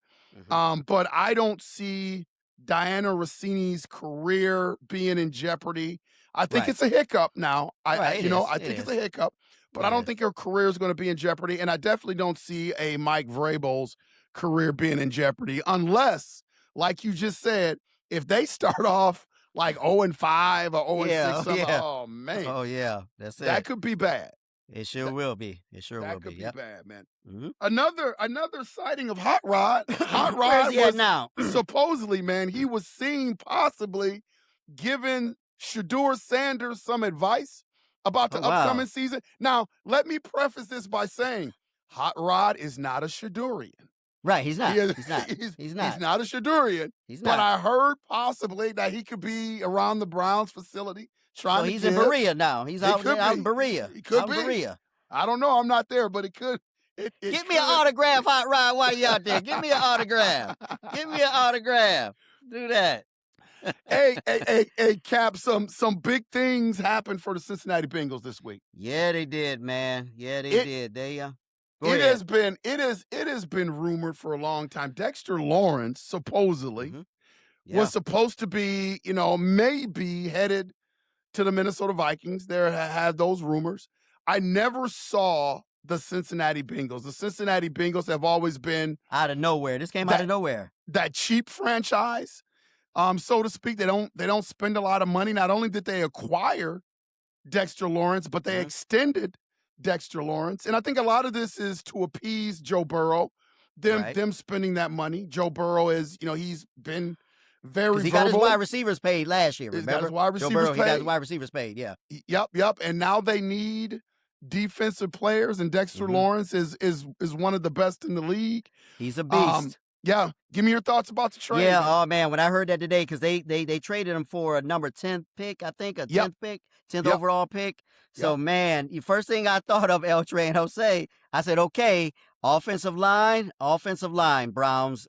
But I don't see Diana Rossini's career being in jeopardy. I think it's a hiccup now. I think it's a hiccup. But I don't think her career is going to be in jeopardy. And I definitely don't see a Mike Vrabel's career being in jeopardy unless, like you just said, if they start off like 0-5 or 0-6, oh, man. Oh, yeah. That's it. That could be bad. It sure will be. It sure will be. That could be bad, man. Another sighting of Hot Rod. Hot Rod Where's he at now? Supposedly, man, he was seen possibly given Shedeur Sanders some advice about the Oh, wow. upcoming season. Now, let me preface this by saying Hot Rod is not a Shedurian. Right, he's not. He is, He's not. He's not a Shedurian. He's But not. I heard possibly that he could be around the Browns facility trying to he's give. in Berea now. He's out in Berea. He could out be. in Berea. I don't know. I'm not there, but it could. Get me an autograph, Hot Rod, while you out there. Give me an autograph. Give me an autograph. Do that. hey, Cap, some big things happened for the Cincinnati Bengals this week. Yeah, they did, man. Yeah, they did. It has been rumored for a long time. Dexter Lawrence supposedly was supposed to be, maybe headed to the Minnesota Vikings. There had those rumors. I never saw the Cincinnati Bengals. The Cincinnati Bengals have always been out of nowhere. This came out of nowhere. That cheap franchise, so to speak. They don't spend a lot of money. Not only did they acquire Dexter Lawrence, but they extended Dexter Lawrence. And I think a lot of this is to appease Joe Burrow, them spending that money. Joe Burrow is, he's been very he verbal. got his wide receivers paid last year, remember? He got his wide receivers Joe Burrow, paid. He got his wide receivers paid, yeah. Yep. And now they need defensive players, and Dexter Lawrence is one of the best in the league. He's a beast. Yeah. Give me your thoughts about the trade. Yeah, oh man, when I heard that today, because they traded him for a number 10 pick, I think, a 10th pick, 10th overall pick. So man, the first thing I thought of, El Trey and Jose, I said, okay, offensive line, Browns,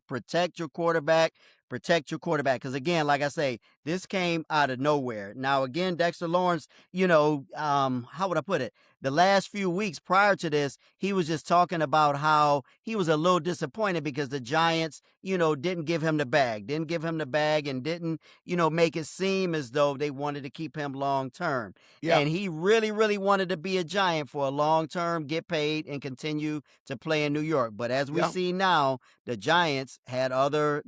protect your quarterback. Because again, like I say, this came out of nowhere. Now again, Dexter Lawrence, how would I put it? The last few weeks prior to this, he was just talking about how he was a little disappointed because the Giants, didn't give him the bag, and didn't, make it seem as though they wanted to keep him long term. Yeah. And he really, really wanted to be a Giant for a long term, get paid, and continue to play in New York. But as we see now, the Giants had other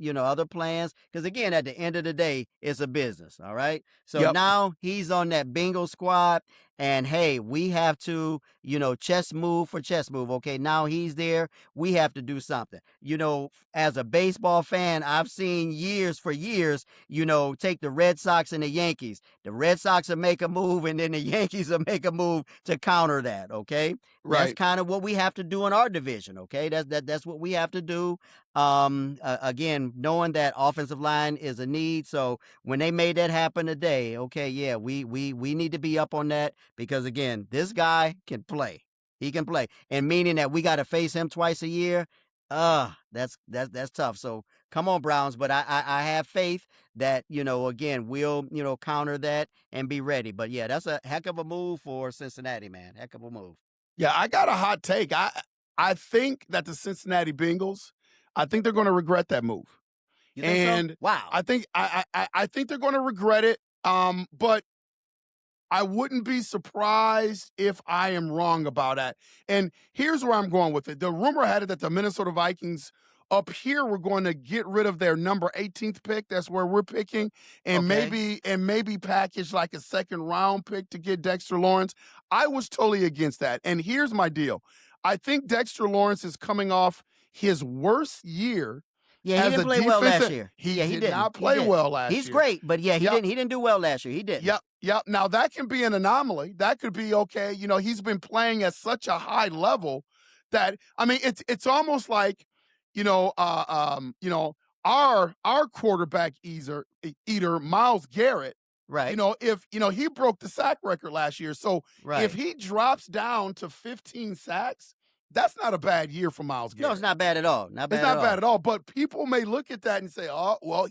plans. Because again, at the end of the day, it's a business. All right. So now he's on that Bengals squad. And hey, we have to, chess move for chess move. Okay, now he's there. We have to do something. As a baseball fan, I've seen for years, take the Red Sox and the Yankees. The Red Sox will make a move, and then the Yankees will make a move to counter that. Okay, right. That's kind of what we have to do in our division. Okay, that's what we have to do. Again, knowing that offensive line is a need. So when they made that happen today, okay, yeah, we need to be up on that. Because again, this guy can play. He can play. And meaning that we got to face him twice a year, that's tough. So come on, Browns. But I have faith that, again, we'll, counter that and be ready. But yeah, that's a heck of a move for Cincinnati, man. Heck of a move. Yeah, I got a hot take. I think that the Cincinnati Bengals, I think they're going to regret that move. You think so? Wow. I think they're going to regret it. But I wouldn't be surprised if I am wrong about that. And here's where I'm going with it. The rumor had it that the Minnesota Vikings up here were going to get rid of their number 18th pick. That's where we're picking. And maybe package like a second round pick to get Dexter Lawrence. I was totally against that. And here's my deal. I think Dexter Lawrence is coming off his worst year. Yeah, he didn't play well last year. He did not play well last year. He's great, but yeah, he didn't do well last year. He didn't. Yep. Now that can be an anomaly. That could be okay. He's been playing at such a high level that it's almost like, our quarterback eater Myles Garrett. Right. If he broke the sack record last year. So if he drops down to 15 sacks, that's not a bad year for Myles Garrett. No, it's not bad at all. It's not bad at all. But people may look at that and say, oh, well,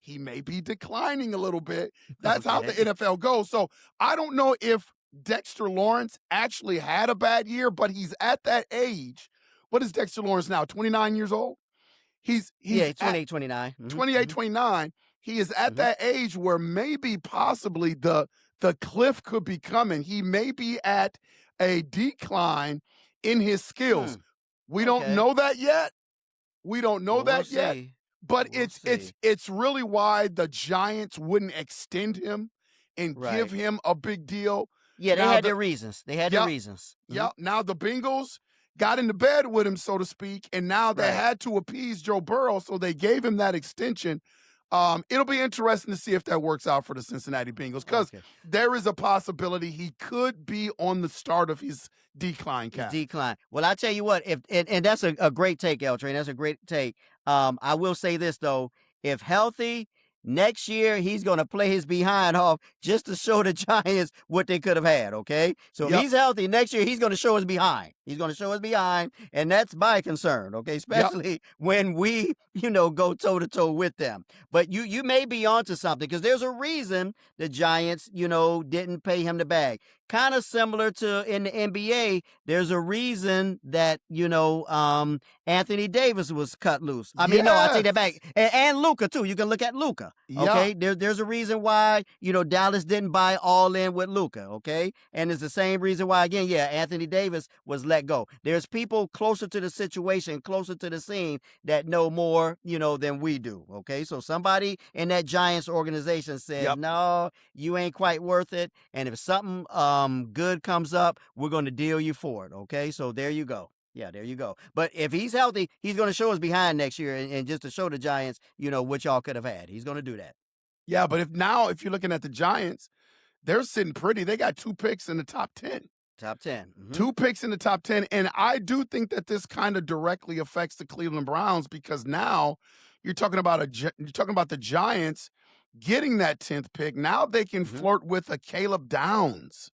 he may be declining a little bit. That's how the NFL goes. So I don't know if Dexter Lawrence actually had a bad year, but he's at that age. What is Dexter Lawrence now? 29 years old? He's 28, 29. 28, 29. He is at that age where maybe possibly the cliff could be coming. He may be at a decline in his skills. We don't know that yet. But it's really why the Giants wouldn't extend him and give him a big deal. Yeah, they had their reasons. Yeah. Now the Bengals got into bed with him, so to speak, and now they had to appease Joe Burrow, so they gave him that extension. It'll be interesting to see if that works out for the Cincinnati Bengals because there is a possibility he could be on the start of his decline, Cap. Decline. Well, I tell you what, and that's a great take, L Train. That's a great take. I will say this though, if healthy, next year he's going to play his behind off just to show the Giants what they could have had. Okay, so if he's healthy next year, he's going to show his behind. He's going to show his behind, and that's my concern. Okay, especially when we, go toe to toe with them. But you may be onto something because there's a reason the Giants, didn't pay him the bag. Kind of similar to in the NBA, there's a reason that, Anthony Davis was cut loose. I mean, no, I take that back. And Luka, too. You can look at Luka, okay? There's a reason why, Dallas didn't buy all in with Luka, okay? And it's the same reason why, again, Anthony Davis was let go. There's people closer to the situation, closer to the scene that know more, than we do, okay? So somebody in that Giants organization said, no, you ain't quite worth it. And if something good comes up, we're going to deal you for it, okay? So there you go. Yeah, there you go. But if he's healthy, he's going to show us behind next year and just to show the Giants, what y'all could have had. He's going to do that. Yeah, but if you're looking at the Giants, they're sitting pretty. They got 2 picks in the top 10. Top 10. Mm-hmm. 2 picks in the top 10. And I do think that this kind of directly affects the Cleveland Browns because now you're talking about the Giants getting that 10th pick. Now they can flirt with a Caleb Downs.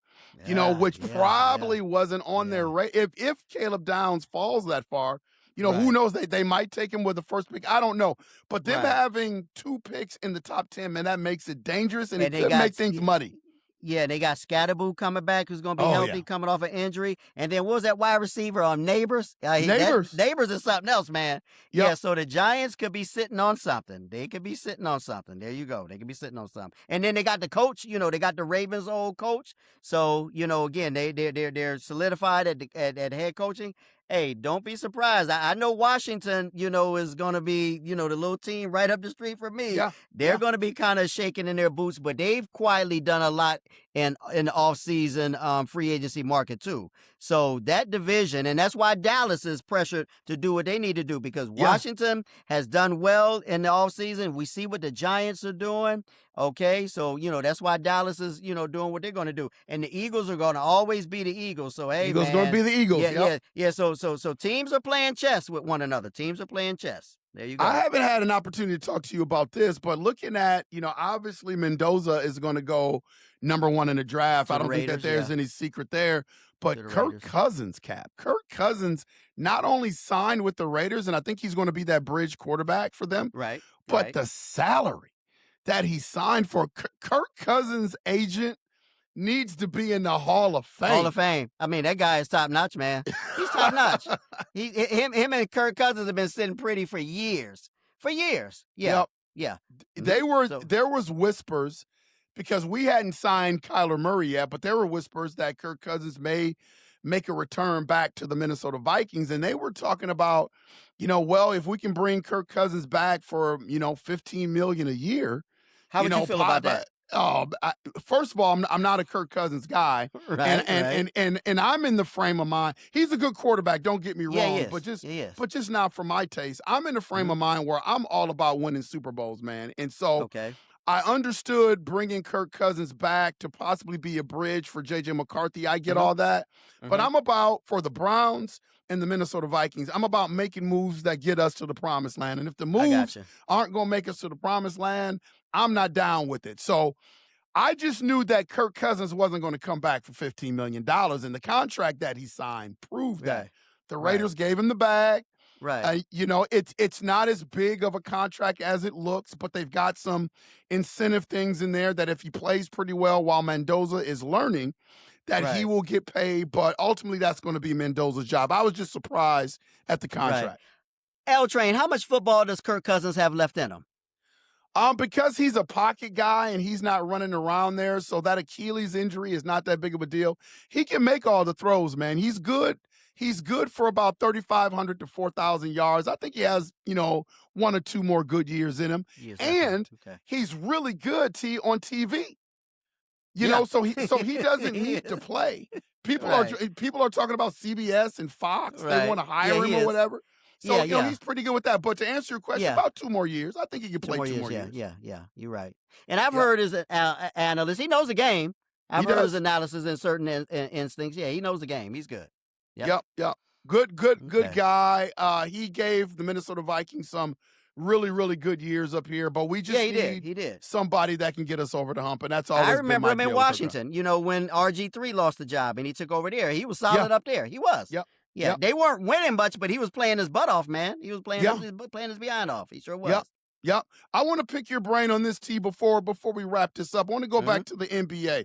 Which probably wasn't on their radar. If Caleb Downs falls that far, who knows? They might take him with the first pick. I don't know. But them having 2 picks in the top 10, man, that makes it dangerous and it could make things muddy. Yeah, they got Scatterboo coming back, who's going to be healthy, coming off an injury. And then what was that wide receiver? Neighbors? Neighbors is something else, man. Yep. Yeah, so the Giants could be sitting on something. They could be sitting on something. There you go. They could be sitting on something. And then they got the coach. They got the Ravens' old coach. So, again, they're solidified at head coaching. Hey, don't be surprised. I know Washington, is going to be, the little team right up the street from me. Yeah. They're going to be kind of shaking in their boots, but they've quietly done a lot in the offseason free agency market too. So that division, and that's why Dallas is pressured to do what they need to do because Washington has done well in the offseason. We see what the Giants are doing. Okay, so, that's why Dallas is, doing what they're going to do. And the Eagles are going to always be the Eagles. So, hey, Eagles going to be the Eagles. Yeah. So teams are playing chess with one another. Teams are playing chess. There you go. I haven't had an opportunity to talk to you about this, but looking at, obviously Mendoza is going to go number 1 in the draft. I don't think that there's any secret there. But Kirk Cousins, Cap. Kirk Cousins not only signed with the Raiders, and I think he's going to be that bridge quarterback for them. Right. But the salary that he signed for, Kirk Cousins' agent needs to be in the Hall of Fame. Hall of Fame. I mean, that guy is top notch, man. He's top notch. Him and Kirk Cousins have been sitting pretty for years. Yeah. Yep. Yeah. There was whispers because we hadn't signed Kyler Murray yet, but there were whispers that Kirk Cousins may make a return back to the Minnesota Vikings. And they were talking about, if we can bring Kirk Cousins back for, $15 million a year. How would you feel about that? First of all, I'm not a Kirk Cousins guy, and I'm in the frame of mind. He's a good quarterback. Don't get me wrong, but just not for my taste. I'm in the frame of mind where I'm all about winning Super Bowls, man. And so I understood bringing Kirk Cousins back to possibly be a bridge for J.J. McCarthy. I get all that, but I'm about for the Browns and the Minnesota Vikings. I'm about making moves that get us to the promised land, and if the moves aren't going to make us to the promised land, I'm not down with it. So I just knew that Kirk Cousins wasn't going to come back for $15 million, and the contract that he signed proved that. The Raiders gave him the bag. Right. It's not as big of a contract as it looks, but they've got some incentive things in there that if he plays pretty well while Mendoza is learning, that he will get paid. But ultimately, that's going to be Mendoza's job. I was just surprised at the contract. L Train, how much football does Kirk Cousins have left in him? Because he's a pocket guy and he's not running around there, so that Achilles injury is not that big of a deal. He can make all the throws, man. He's good. He's good for about 3,500 to 4,000 yards. I think he has, 1 or 2 more good years in him. And he's really good, on TV. So he doesn't need to play. People are talking about CBS and Fox. They want to hire him or whatever. So, Yeah. he's pretty good with that. But to answer your question, Yeah. about 2 more years. I think he can play 2 more years. Yeah. You're right. And I've Yep. heard his analyst. He knows the game. He I've heard his does. analysis in certain instincts. Yeah, he knows the game. He's good. Yep. Good Okay. guy. He gave the Minnesota Vikings some really, really good years up here, but we just need he did. somebody that can get us over the hump, and that's always I been remember my him in deal with Washington, when RG3 lost the job and he took over there. He was solid up there. He was. Yep. Yeah, Yep. they weren't winning much, but he was playing his butt off, man. He was playing his behind off. He sure was. Yep. I want to pick your brain on this, T, before we wrap this up. I want to go back to the NBA.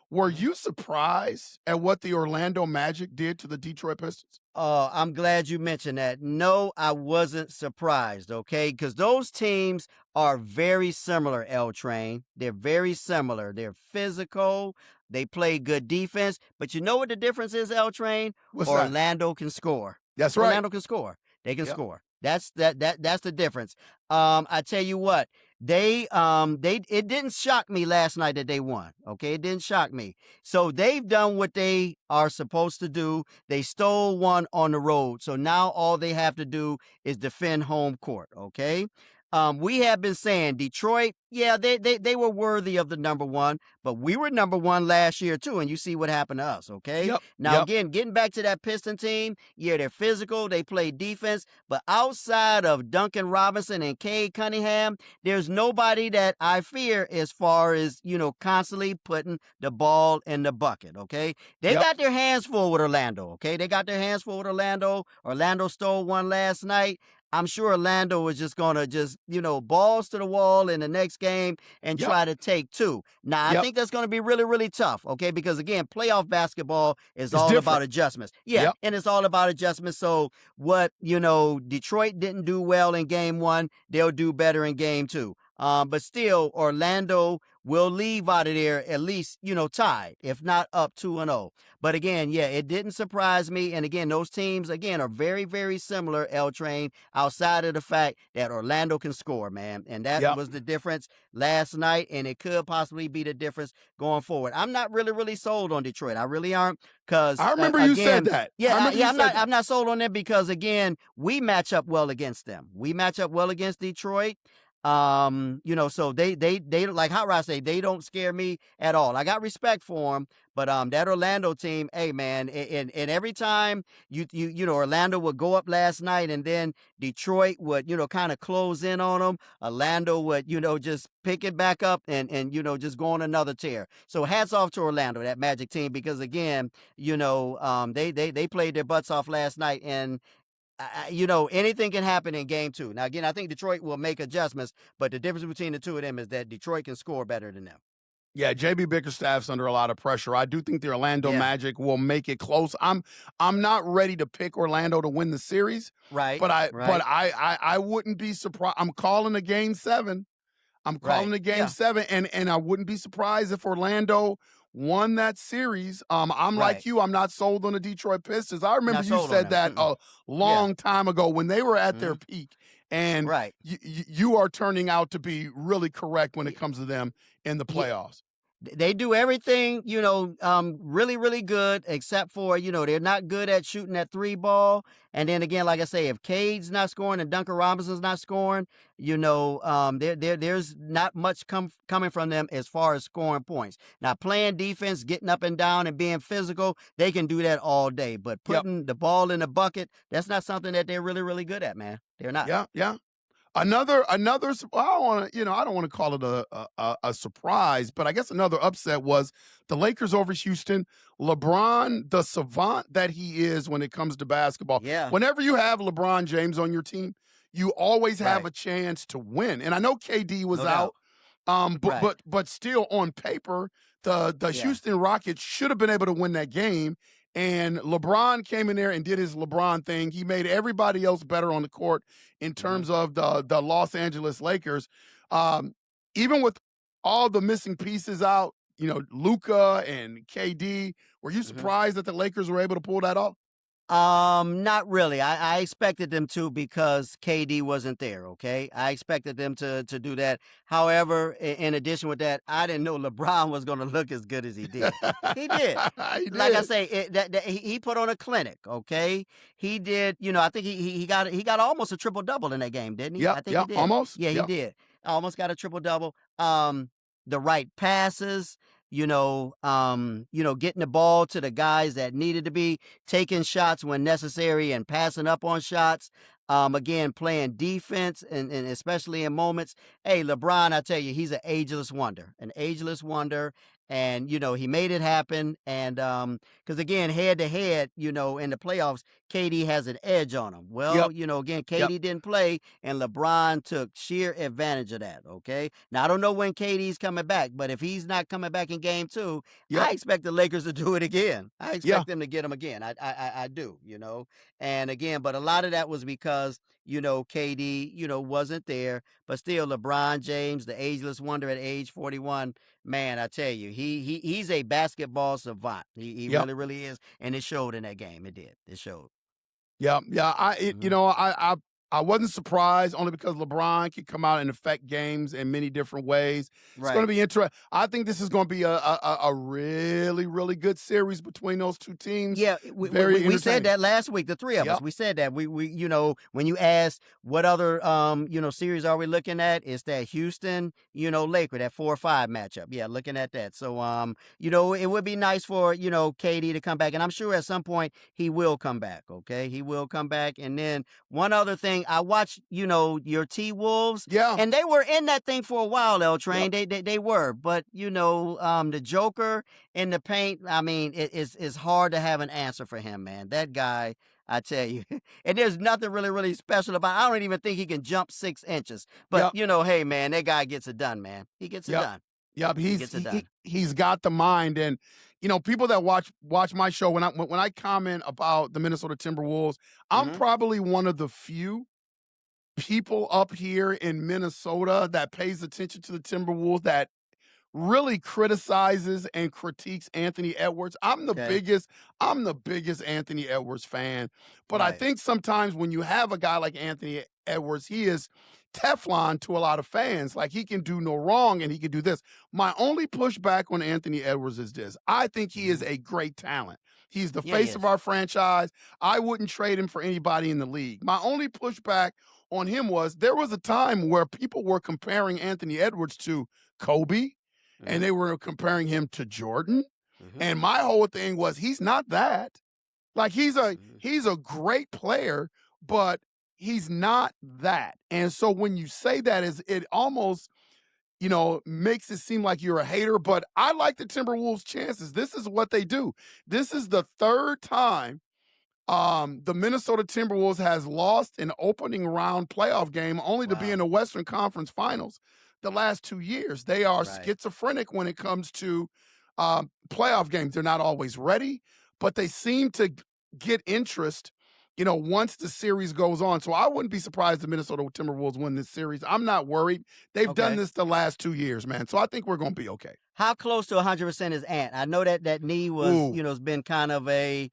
Were you surprised at what the Orlando Magic did to the Detroit Pistons? I'm glad you mentioned that. No, I wasn't surprised, okay? Because those teams are very similar, L-Train. They're very similar. They're physical. They play good defense. But you know what the difference is, L-Train? What's Orlando can score. That's right. Orlando can score. They can score. That's the difference. I tell you what, it didn't shock me last night that they won. Okay, it didn't shock me. So they've done what they are supposed to do. They stole one on the road. So now all they have to do is defend home court. Okay. We have been saying Detroit, they were worthy of the number one, but we were number one last year too, and you see what happened to us, okay? Now, again, getting back to that Piston team, they're physical, they play defense, but outside of Duncan Robinson and Cade Cunningham, there's nobody that I fear as far as, constantly putting the ball in the bucket, okay? They got their hands full with Orlando, okay? They got their hands full with Orlando. Orlando stole one last night. I'm sure Orlando was just going to balls to the wall in the next game and try to take two. Now, I think that's going to be really, really tough, okay? Because, again, playoff basketball is all about adjustments. And it's all about adjustments. So what, Detroit didn't do well in game one, they'll do better in game two. But still, Orlando will leave out of there at least, tied, if not up 2-0. But again, it didn't surprise me. And again, those teams, again, are very, very similar, L-Train, outside of the fact that Orlando can score, man. And that was the difference last night, and it could possibly be the difference going forward. I'm not really, really sold on Detroit. I really aren't, because I remember you said that. I'm not sold on them because, again, we match up well against them. We match up well against Detroit. So they like Hot Rod say, they don't scare me at all. I got respect for them, but that Orlando team, hey man, and every time Orlando would go up last night, and then Detroit would kind of close in on them. Orlando would just pick it back up and just go on another tear. So hats off to Orlando, that Magic team, because again, they played their butts off last night, and anything can happen in game two. Now, again, I think Detroit will make adjustments, but the difference between the two of them is that Detroit can score better than them. Yeah, JB Bickerstaff's under a lot of pressure. I do think the Orlando Magic will make it close. I'm not ready to pick Orlando to win the series. Right. But I wouldn't be surprised. I'm calling a game 7. I'm calling a game 7, and I wouldn't be surprised if Orlando won that series. I'm like you. I'm not sold on the Detroit Pistons. I remember you said that a long time ago when they were at their peak. And you are turning out to be really correct when it comes to them in the playoffs. They do everything, really, really good, except for, they're not good at shooting that 3 ball. And then again, like I say, if Cade's not scoring and Duncan Robinson's not scoring, there's not much coming from them as far as scoring points. Now, playing defense, getting up and down and being physical, they can do that all day. But putting the ball in the bucket, that's not something that they're really, really good at, man. They're not. Yeah. Another. I don't want to call it a surprise, but I guess another upset was the Lakers over Houston. LeBron, the savant that he is when it comes to basketball. Yeah. Whenever you have LeBron James on your team, you always have a chance to win. And I know KD was out, but still on paper, the Houston Rockets should have been able to win that game. And LeBron came in there and did his LeBron thing. He made everybody else better on the court in terms of the Los Angeles Lakers. Even with all the missing pieces out, Luka and KD, were you surprised that the Lakers were able to pull that off? Not really. I expected them to because KD wasn't there. Okay, I expected them to do that. However, in addition with that, I didn't know LeBron was going to look as good as he did. He did. He Like I did. say, he put on a clinic. Okay, he did. I think he got almost a triple double in that game, didn't he? I think he did. Almost. Yeah, he Yep. did. Almost got a triple double. The right passes. Getting the ball to the guys that needed to be, taking shots when necessary and passing up on shots. Again, playing defense and especially in moments. Hey, LeBron, I tell you, he's an ageless wonder. And, he made it happen. And because, again, head to head, in the playoffs, KD has an edge on him. Well, again, KD didn't play, and LeBron took sheer advantage of that, okay? Now, I don't know when KD's coming back, but if he's not coming back in game 2, I expect the Lakers to do it again. I expect them to get him again. I do, And, again, but a lot of that was because, KD, wasn't there. But still, LeBron James, the ageless wonder at age 41, man, I tell you, he's a basketball savant. He really, really is, and it showed in that game. It did. It showed. Yeah. I wasn't surprised only because LeBron can come out and affect games in many different ways. It's going to be interesting. I think this is going to be a really, really good series between those two teams. Yeah, we said that last week, the three of us. We said that. We when you asked what other series are we looking at, it's that Houston, Laker, that 4-5 matchup. Yeah, looking at that. So it would be nice for, KD to come back. And I'm sure at some point he will come back. Okay. He will come back. And then one other thing, I watched, your T-Wolves. Yeah. And they were in that thing for a while, L Train. They were. But, the Joker in the paint, I mean, it's hard to have an answer for him, man. That guy, I tell you. And there's nothing really, really special about it. I don't even think he can jump 6 inches. But, hey, man, that guy gets it done, man. He gets it done. Yep, he's got the mind. And people that watch my show, when I comment about the Minnesota Timberwolves, I'm probably one of the few people up here in Minnesota that pays attention to the Timberwolves that really criticizes and critiques Anthony Edwards. I'm the biggest Anthony Edwards fan. But I think sometimes when you have a guy like Anthony Edwards, he is Teflon to a lot of fans. Like, he can do no wrong and he can do this. My only pushback on Anthony Edwards is this. I think he is a great talent. He's the face of our franchise. I wouldn't trade him for anybody in the league. My only pushback on him was there was a time where people were comparing Anthony Edwards to Kobe and they were comparing him to Jordan. And my whole thing was, he's not that. Like, he's a great player, but he's not that. And so when you say that, it almost, makes it seem like you're a hater. But I like the Timberwolves' chances. This is what they do. This is the third time the Minnesota Timberwolves has lost an opening round playoff game only to be in the Western Conference Finals the last 2 years. They are schizophrenic when it comes to playoff games. They're not always ready, but they seem to get interest, once the series goes on. So I wouldn't be surprised if the Minnesota Timberwolves win this series. I'm not worried. They've done this the last 2 years, man. So I think we're going to be okay. How close to 100% is Ant? I know that knee was, has been kind of an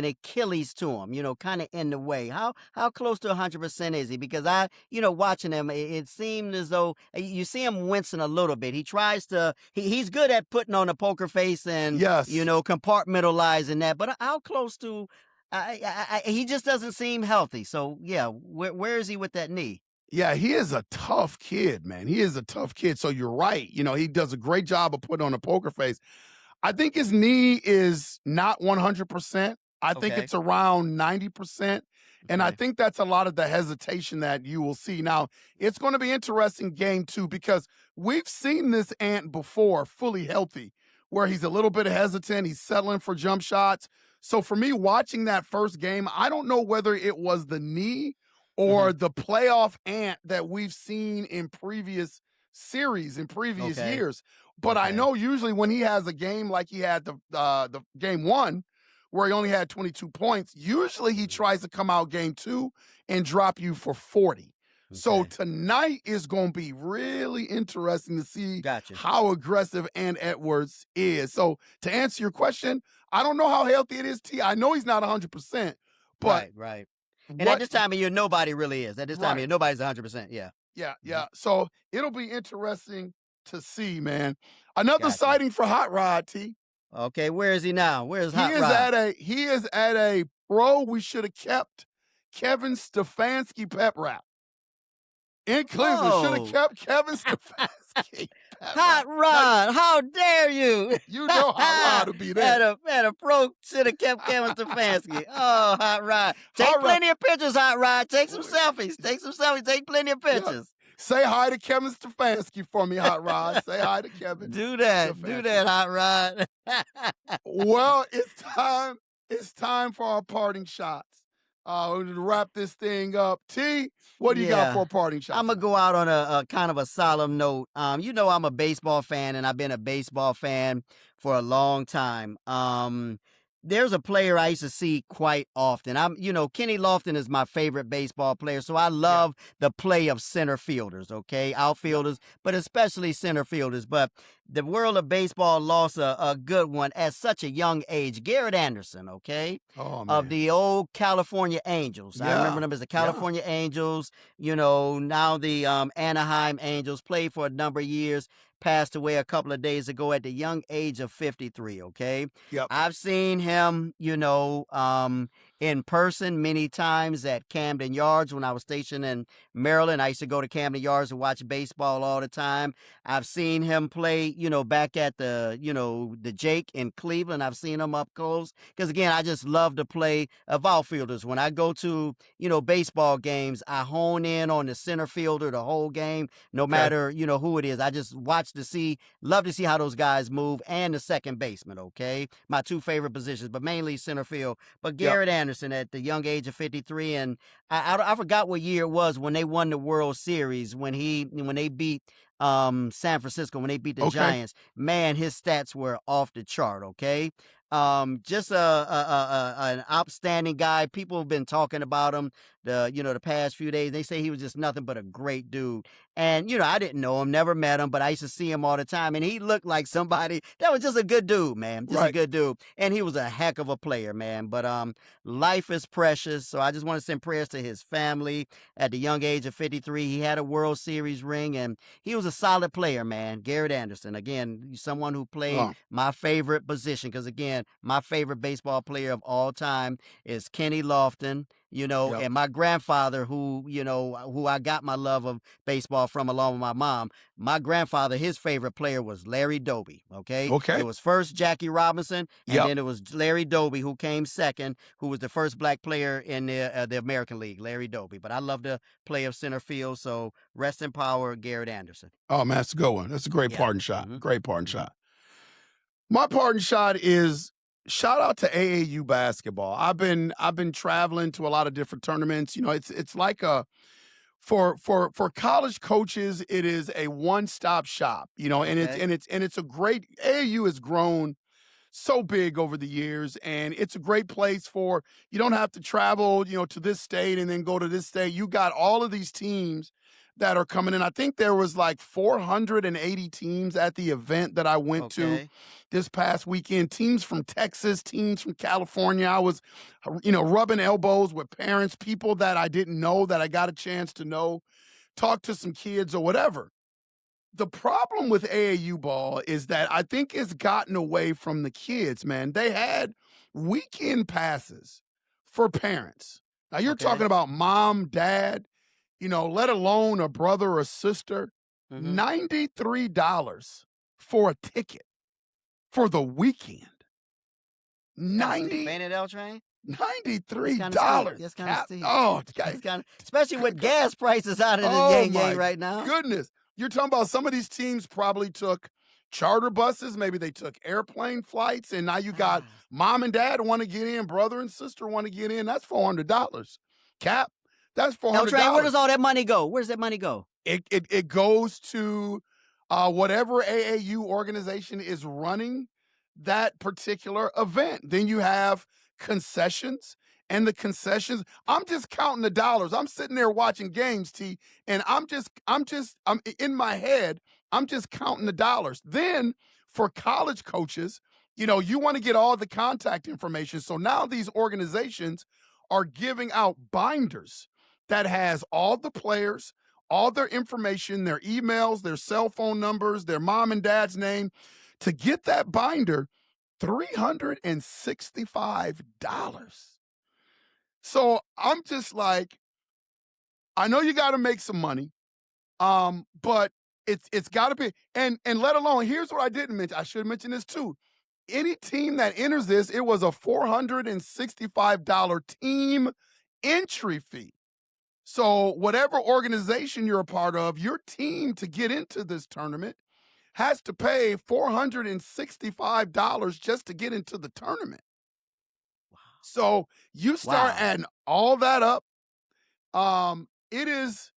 Achilles to him, kind of in the way. How close to 100% is he? Because watching him, it seemed as though you see him wincing a little bit. He tries to, he's good at putting on a poker face and, compartmentalizing that. But how close to, he just doesn't seem healthy. So, yeah, where is he with that knee? Yeah, he is a tough kid, man. He is a tough kid. So you're right. He does a great job of putting on a poker face. I think his knee is not 100%. I think it's around 90%. And I think that's a lot of the hesitation that you will see. Now, it's going to be interesting game 2 because we've seen this Ant before fully healthy, where he's a little bit hesitant. He's settling for jump shots. So for me, watching that first game, I don't know whether it was the knee or the playoff Ant that we've seen in previous series, in previous years. But I know usually when he has a game like he had the game 1, where he only had 22 points, usually he tries to come out game 2 and drop you for 40. So Okay. tonight is going to be really interesting to see Gotcha. how aggressive Ant Edwards is. So to answer your question, I don't know how healthy it is, T. I know he's not 100%, but Right. And at what this time of year, nobody really is. At this time of right. year, nobody's 100%. Yeah. Yeah. So it'll be interesting to see, man. Another Gotcha. sighting for Hot Rod, T. Okay, where is he now? Where's He Hot is Rod? at a pro we should have kept Kevin Stefanski pep rap. In Cleveland, should have kept Kevin Stefanski. Hot Rod, how dare you? You know Hot Rod will be there. At a pro should have kept Kevin Stefanski. Oh, Hot Rod. Take plenty of pictures, Hot Rod. Take some selfies. Take plenty of pictures. Say hi to Kevin Stefanski for me, Hot Rod. Say hi to Kevin. Do that, Hot Rod. Well, it's time for our parting shots. To wrap this thing up. T, what do you got for a parting shot? I'm going to go out on a kind of a solemn note. You know I'm a baseball fan, and I've been a baseball fan for a long time. There's a player I used to see quite often. Kenny Lofton is my favorite baseball player, so I love the play of center fielders, okay? Outfielders, but especially center fielders. But the world of baseball lost a good one at such a young age. Garrett Anderson, okay? Of the old California Angels. I remember them as the California Angels. Now the Anaheim Angels, played for a number of years. Passed away a couple of days ago at the young age of 53, okay? Yep. I've seen him, in person many times at Camden Yards when I was stationed in Maryland. I used to go to Camden Yards and watch baseball all the time. I've seen him play, back at the Jake in Cleveland. I've seen him up close because, again, I just love the play of outfielders. When I go to, baseball games, I hone in on the center fielder the whole game, no matter, who it is. I just love to see how those guys move, and the second baseman, okay? My two favorite positions, but mainly center field. But Garrett Anderson at the young age of 53, and I forgot what year it was when they won the World Series, when they beat San Francisco, when they beat the Giants. Man, his stats were off the chart, okay? Just an outstanding guy. People have been talking about him the past few days. They say he was just nothing but a great dude. And, I didn't know him, never met him, but I used to see him all the time. And he looked like somebody that was just a good dude, man. Just a good dude. And he was a heck of a player, man. But life is precious. So I just want to send prayers to his family. At the young age of 53, he had a World Series ring, and he was a solid player, man. Garrett Anderson, again, someone who played my favorite position. Because, again, my favorite baseball player of all time is Kenny Lofton. And my grandfather, who I got my love of baseball from along with my mom. My grandfather, his favorite player was Larry Doby, okay? It was first Jackie Robinson, and then it was Larry Doby who came second, who was the first black player in the American League, Larry Doby. But I love the play of center field, so rest in power, Garrett Anderson. Oh, man, that's a good one. That's a great parting shot. Great parting shot. My parting shot is shout out to AAU basketball. I've been traveling to a lot of different tournaments. It's like for college coaches, it is a one-stop shop. And it's a great AAU has grown so big over the years, and it's a great place for you don't have to travel, to this state and then go to this state. You got all of these teams that are coming in. I think there was like 480 teams at the event that I went to this past weekend. Teams from Texas, teams from California. I was, rubbing elbows with parents, people that I didn't know that I got a chance to know, talk to some kids or whatever. The problem with AAU ball is that I think it's gotten away from the kids, man. They had weekend passes for parents. Now you're talking about mom, dad, let alone a brother or sister, $93 for a ticket for the weekend. $93. That's kind of steep. Oh, especially with gas prices out of the yang right now. Goodness. You're talking about some of these teams probably took charter buses. Maybe they took airplane flights. And now you got mom and dad want to get in, brother and sister want to get in. That's $400. Cap, that's $400. Train, where does all that money go? Where does that money go? It goes to whatever AAU organization is running that particular event. Then you have concessions and the concessions. I'm just counting the dollars. I'm sitting there watching games, T, and I'm in my head, I'm just counting the dollars. Then for college coaches, you want to get all the contact information. So now these organizations are giving out binders that has all the players, all their information, their emails, their cell phone numbers, their mom and dad's name. To get that binder, $365. So I'm just like, I know you got to make some money, but it's got to be, and let alone, here's what I didn't mention. I should mention this too. Any team that enters this, it was a $465 team entry fee. So whatever organization you're a part of, your team to get into this tournament has to pay $465 just to get into the tournament. Wow. So you start adding all that up. It is,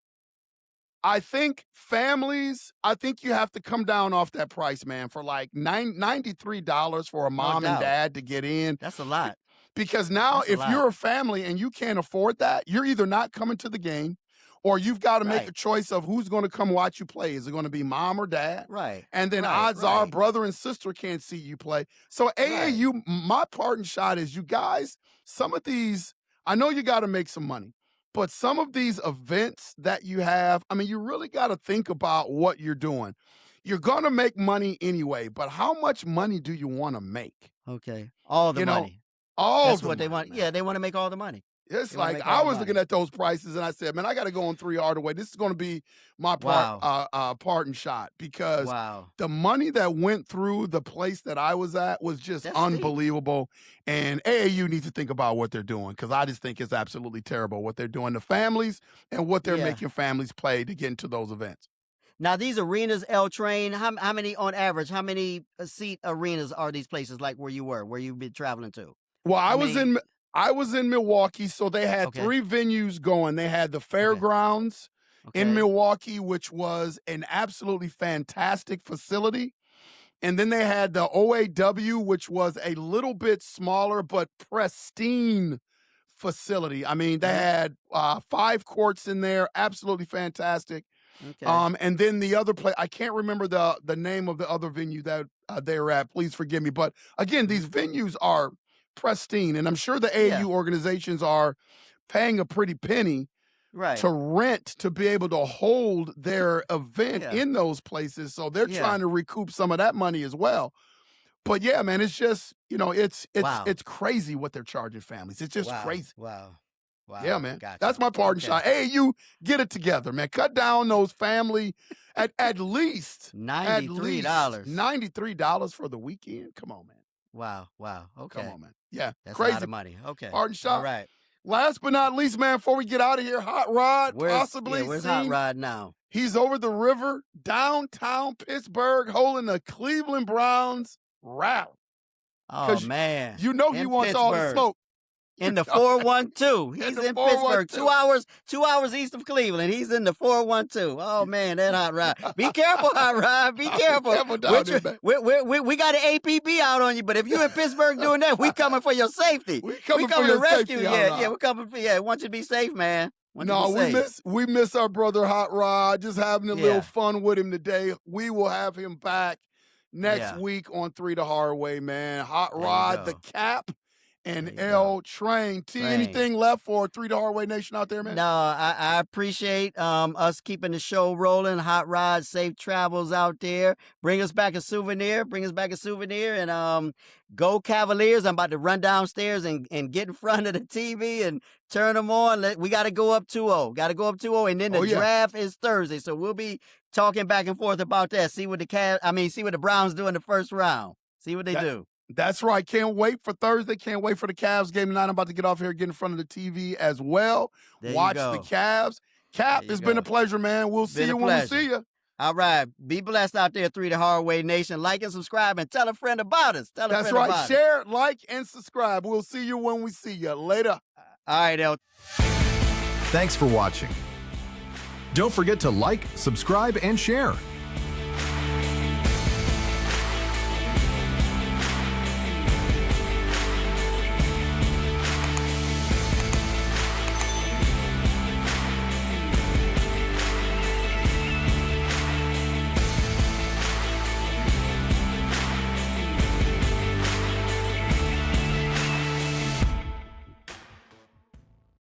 I think families, you have to come down off that price, man, for like $93 for a mom and dad to get in. That's a lot. Because now if you're a family and you can't afford that, you're either not coming to the game or you've got to make a choice of who's going to come watch you play. Is it going to be mom or dad? Right. And then odds are brother and sister can't see you play. So AAU, my parting shot is, you guys, some of these, I know you got to make some money, but some of these events that you have, I mean, you really got to think about what you're doing. You're going to make money anyway, but how much money do you want to make? Okay. All the money. That's what they want. Man. Yeah, they want to make all the money. It's like I was looking at those prices and I said, man, I got to go on 3 Hardaway. This is going to be my parting shot, because the money that went through the place that I was at was just unbelievable. And AAU needs to think about what they're doing, because I just think it's absolutely terrible what they're doing to families and what they're making families pay to get into those events. Now, these arenas, L Train, how many on average, how many seat arenas are these places like where you've been traveling to? Well, I was in Milwaukee, so they had 3 venues going. They had the Fairgrounds in Milwaukee, which was an absolutely fantastic facility. And then they had the OAW, which was a little bit smaller but pristine facility. I mean, they had 5 courts in there, absolutely fantastic. Okay. And then the other place, I can't remember the name of the other venue that they were at. Please forgive me. But again, these venues are pristine, and I'm sure the AAU organizations are paying a pretty penny to rent to be able to hold their event in those places. So they're trying to recoup some of that money as well. But yeah, man, it's just, it's crazy what they're charging families. It's just crazy. Wow. Yeah, man. Gotcha. That's my parting shot. AAU, get it together, man. Cut down those family at least $93. $93 for the weekend. Come on, man. Wow. Okay. Come on, man. Yeah, that's crazy. a lot of money. Okay. Parting shot. All right. Last but not least, man, before we get out of here, Hot Rod, where's Hot Rod now? He's over the river, downtown Pittsburgh, holding the Cleveland Browns rally. Oh, man. You know he wants all the smoke. In the 412. He's in Pittsburgh. 2 hours east of Cleveland. He's in the 412. Oh, man, that Hot Rod. Be careful, Hot Rod. Be careful. We got an APB out on you, but if you're in Pittsburgh doing that, we coming for your safety. We coming to rescue you. Yeah, we're coming for you. I want you to be safe, man. We miss our brother Hot Rod. Just having a little fun with him today. We will have him back next week on 3 to Hardaway, man. Hot Rod, the Cap, and L Train. Anything left for 3 to Hardaway Nation out there, man? No, I appreciate us keeping the show rolling. Hot Rod, safe travels out there. Bring us back a souvenir. And go Cavaliers. I'm about to run downstairs and get in front of the TV and turn them on. We got to go up 2-0. And then the draft is Thursday. So we'll be talking back and forth about that. See what the Browns do in the first round. See what they do. That's right. Can't wait for Thursday. Can't wait for the Cavs game tonight. I'm about to get off here, get in front of the TV as well. Watch the Cavs. Cap, it's been a pleasure, man. We'll see you when we see you. All right. Be blessed out there, 3 to Hardaway Nation. Like and subscribe and tell a friend about us. That's right. Share, like, and subscribe. We'll see you when we see you. Later. All right, El. Thanks for watching. Don't forget to like, subscribe, and share.